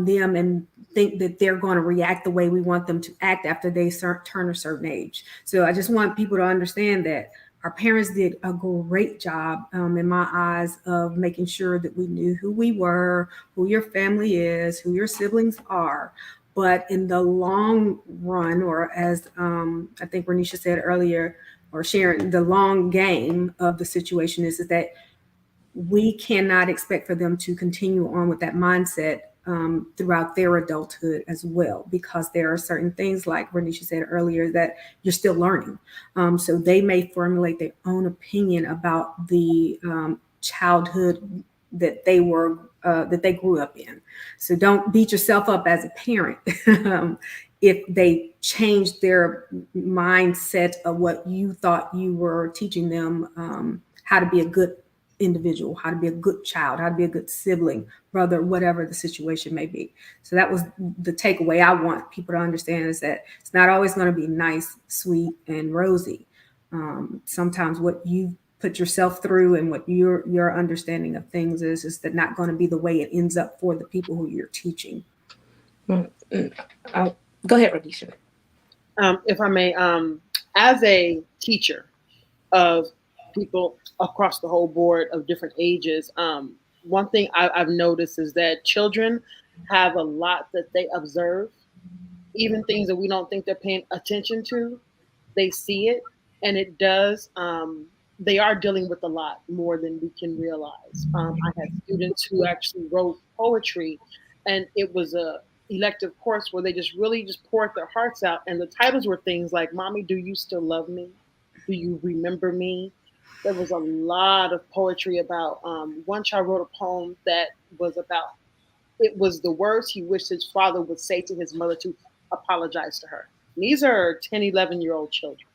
them and think that they're going to react the way we want them to act after they turn a certain age. So I just want people to understand that our parents did a great job in my eyes of making sure that we knew who we were, who your family is, who your siblings are. But in the long run, or as I think Renisha said earlier, or Sharon, the long game of the situation is that we cannot expect for them to continue on with that mindset throughout their adulthood as well, because there are certain things, like Renisha said earlier, that you're still learning. So they may formulate their own opinion about the childhood that they grew up in. So don't beat yourself up as a parent if they changed their mindset of what you thought you were teaching them, how to be a good individual, how to be a good child, how to be a good sibling, brother, whatever the situation may be. So that was the takeaway I want people to understand, is that it's not always going to be nice, sweet, and rosy. Sometimes what you put yourself through and what your understanding of things is that not going to be the way it ends up for the people who you're teaching. Go ahead, Radisha. If I may, as a teacher of people across the whole board of different ages, one thing I've noticed is that children have a lot that they observe, even things that we don't think they're paying attention to. They see it, and it does. They are dealing with a lot more than we can realize. I had students who actually wrote poetry, and it was a elective course where they just really just poured their hearts out, and the titles were things like "Mommy, do you still love me? Do you remember me?" There was a lot of poetry about. One child wrote a poem that was about. It was the words he wished his father would say to his mother to apologize to her. And these are 10, 11-year-old children,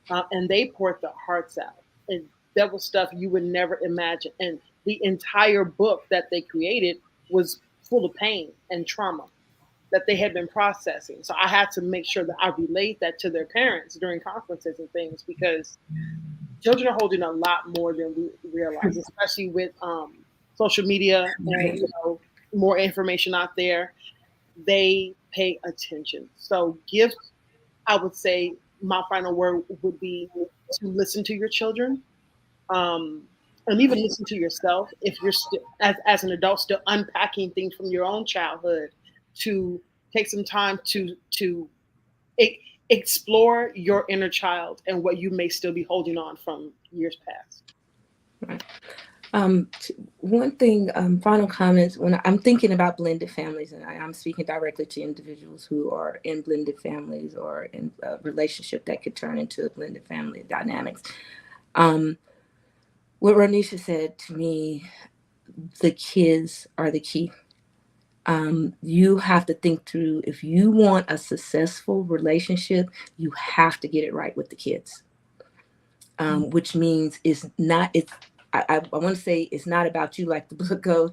and they poured their hearts out. And that was stuff you would never imagine. And the entire book that they created was full of pain and trauma that they had been processing. So I had to make sure that I relate that to their parents during conferences and things, because children are holding a lot more than we realize, especially with social media and more information out there. They pay attention. So give, I would say, my final word would be to listen to your children, and even listen to yourself if you're still, as an adult, still unpacking things from your own childhood. To take some time to e- explore your inner child and what you may still be holding on from years past. Right. One thing, final comments, when I'm thinking about blended families, and I'm speaking directly to individuals who are in blended families or in a relationship that could turn into a blended family dynamics. What Ronisha said to me, the kids are the key. You have to think through, if you want a successful relationship, you have to get it right with the kids. Which means I want to say it's not about you, like the book goes.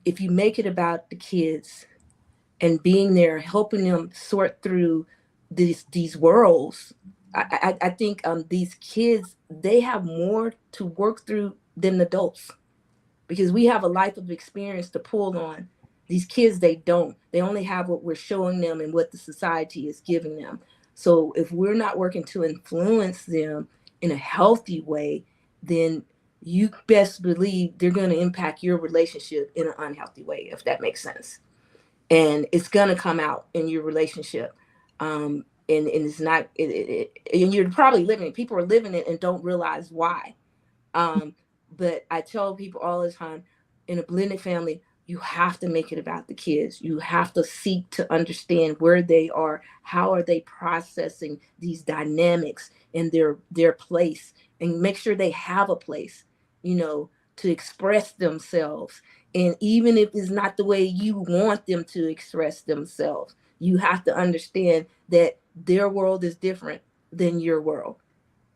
If you make it about the kids and being there, helping them sort through these worlds, I think these kids, they have more to work through than adults, because we have a life of experience to pull on. These kids, they don't. They only have what we're showing them and what the society is giving them. So if we're not working to influence them in a healthy way, then you best believe they're going to impact your relationship in an unhealthy way, if that makes sense. And it's going to come out in your relationship. And it's not, and you're probably living it. People are living it and don't realize why. But I tell people all the time, in a blended family, you have to make it about the kids. You have to seek to understand where they are, how are they processing these dynamics in their place, and make sure they have a place, to express themselves. And even if it's not the way you want them to express themselves, you have to understand that their world is different than your world.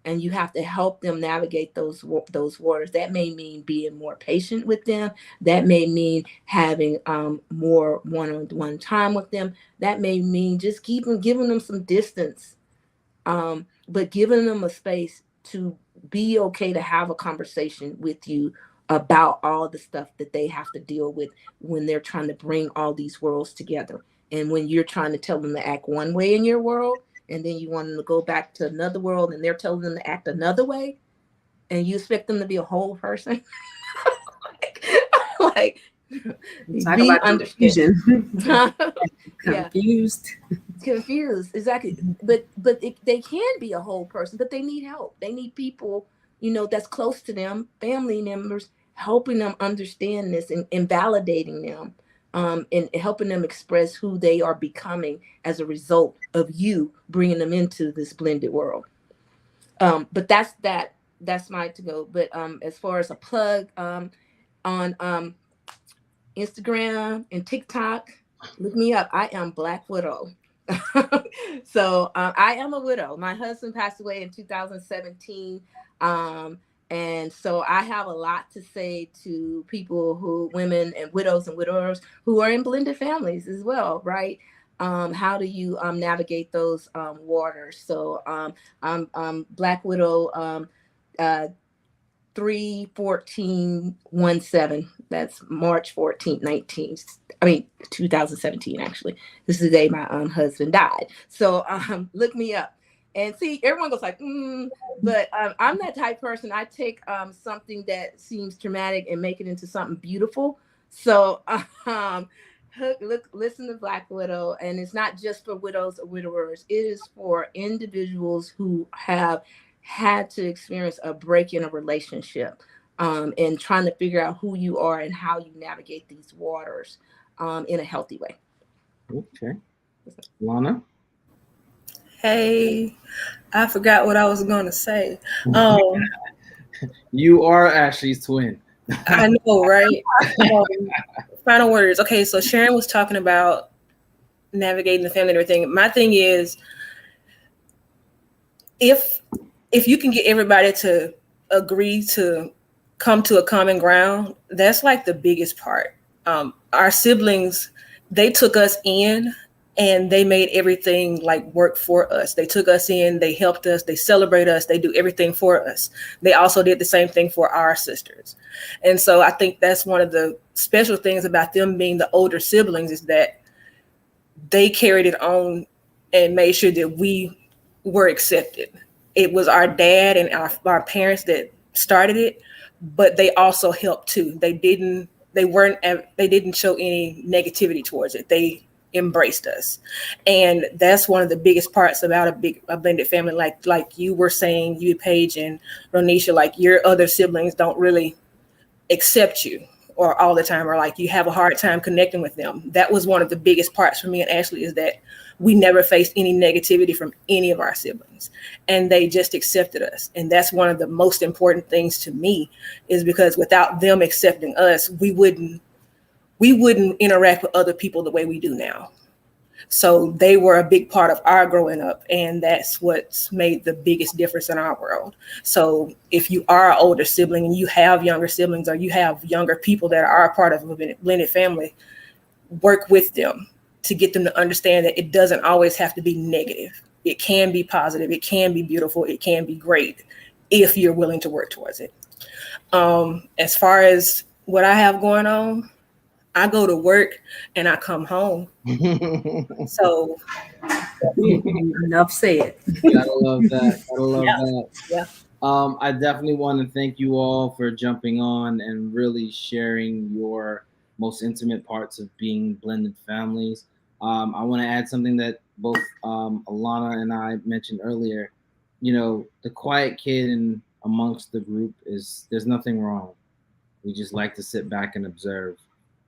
And you have to help them navigate those waters. That may mean being more patient with them. That may mean having more one-on-one time with them. That may mean just giving them some distance, but giving them a space to be okay to have a conversation with you about all the stuff that they have to deal with when they're trying to bring all these worlds together. And when you're trying to tell them to act one way in your world, and then you want them to go back to another world and they're telling them to act another way, and you expect them to be a whole person. like Talk be about understood. Confused. Confused, exactly. But they can be a whole person, but they need help. They need people, that's close to them, family members, helping them understand this and validating them, and helping them express who they are becoming as a result of you bringing them into this blended world. But that's my to go. But as far as a plug, on Instagram and TikTok, look me up. I am Black Widow. So I am a widow. My husband passed away in 2017. And so I have a lot to say to women and widows and widowers who are in blended families as well, right? How do you navigate those waters? So I'm Black Widow 31417. That's March 14th, 2017, actually. This is the day my husband died. So look me up. And see, everyone goes like, but I'm that type of person. I take something that seems traumatic and make it into something beautiful. So listen to Black Widow, and it's not just for widows or widowers. It is for individuals who have had to experience a break in a relationship, and trying to figure out who you are and how you navigate these waters in a healthy way. Okay. Lana? Hey, I forgot what I was going to say. You are Ashley's twin. I know, right? Final words. Okay, so Sharon was talking about navigating the family and everything. My thing is, if you can get everybody to agree to come to a common ground, that's like the biggest part. Our siblings, they took us in and they made everything like work for us. They took us in, they helped us, they celebrate us, they do everything for us. They also did the same thing for our sisters. And so I think that's one of the special things about them being the older siblings, is that they carried it on and made sure that we were accepted. It was our dad and our parents that started it, but they also helped too. They didn't show any negativity towards it. They embraced us. And that's one of the biggest parts about a blended family. Like you were saying, you, Paige and Ronisha, like your other siblings don't really accept you or all the time, or like you have a hard time connecting with them. That was one of the biggest parts for me and Ashley, is that we never faced any negativity from any of our siblings, and they just accepted us. And that's one of the most important things to me, is because without them accepting us, we wouldn't interact with other people the way we do now. So they were a big part of our growing up, and that's what's made the biggest difference in our world. So if you are an older sibling and you have younger siblings, or you have younger people that are a part of a blended family, work with them to get them to understand that it doesn't always have to be negative. It can be positive, it can be beautiful, it can be great if you're willing to work towards it. As far as what I have going on, I go to work and I come home. So enough said. Gotta love that. Gotta love that. Yeah. I definitely want to thank you all for jumping on and really sharing your most intimate parts of being blended families. I want to add something that both Alana and I mentioned earlier. You know, the quiet kid in amongst the group there's nothing wrong. We just like to sit back and observe.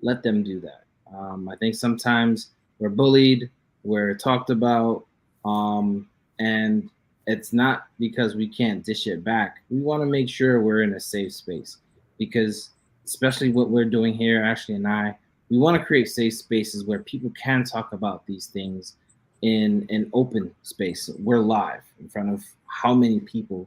Let them do that. I think sometimes we're bullied, we're talked about, and it's not because we can't dish it back. We want to make sure we're in a safe space, because especially what we're doing here, Ashley and I, we want to create safe spaces where people can talk about these things in an open space. We're live in front of how many people,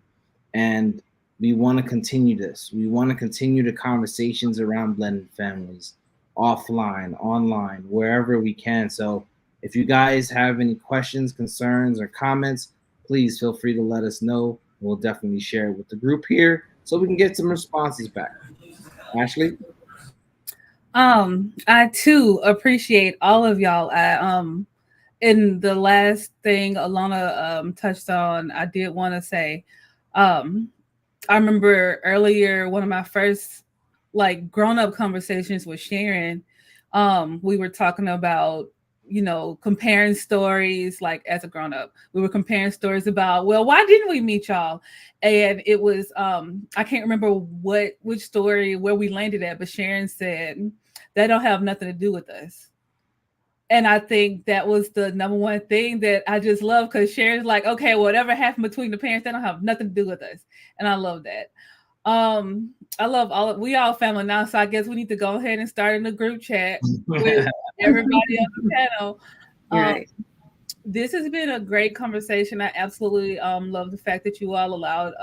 and we want to continue this. We want to continue the conversations around blended families, offline, online, wherever we can. So if you guys have any questions, concerns, or comments, please feel free to let us know. We'll definitely share it with the group here so we can get some responses back. Ashley? I too appreciate all of y'all. In the last thing Alana touched on, I did want to say, I remember earlier, one of my first like grown-up conversations with Sharon, we were talking about, you know, comparing stories. Like as a grown-up, we were comparing stories about, well, why didn't we meet y'all? And it was I can't remember which story where we landed at, but Sharon said that don't have nothing to do with us. And I think that was the number one thing that I just love, because Sharon's like, okay, whatever happened between the parents, that don't have nothing to do with us. And I love that. I love we all family now, so I guess we need to go ahead and start in the group chat with everybody on the panel. Right. This has been a great conversation. I absolutely love the fact that you all allowed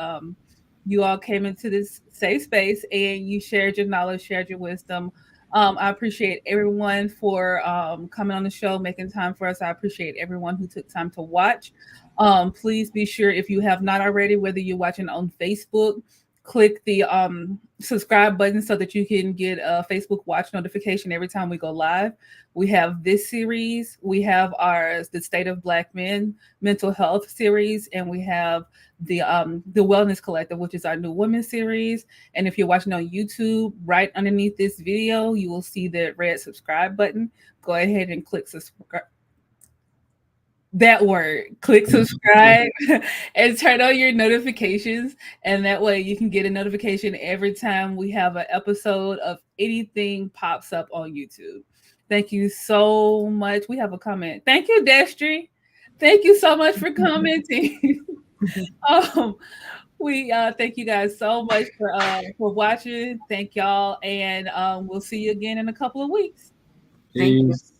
you all came into this safe space and you shared your knowledge, shared your wisdom. I appreciate everyone for coming on the show, making time for us. I appreciate everyone who took time to watch. Please be sure, if you have not already, whether you're watching on Facebook, click the subscribe button so that you can get a Facebook watch notification every time we go live. We have this series, we have the State of Black Men mental health series, and we have the Wellness Collective, which is our new women's series. And if you're watching on YouTube, right underneath this video, you will see the red subscribe button. Go ahead and click subscribe. That word, click subscribe and turn on your notifications, and that way you can get a notification every time we have an episode of anything pops up on YouTube. Thank you so much. We have a comment. Thank you, Destry. Thank you so much for commenting. We thank you guys so much for watching. Thank y'all, and we'll see you again in a couple of weeks. Thank you. Peace.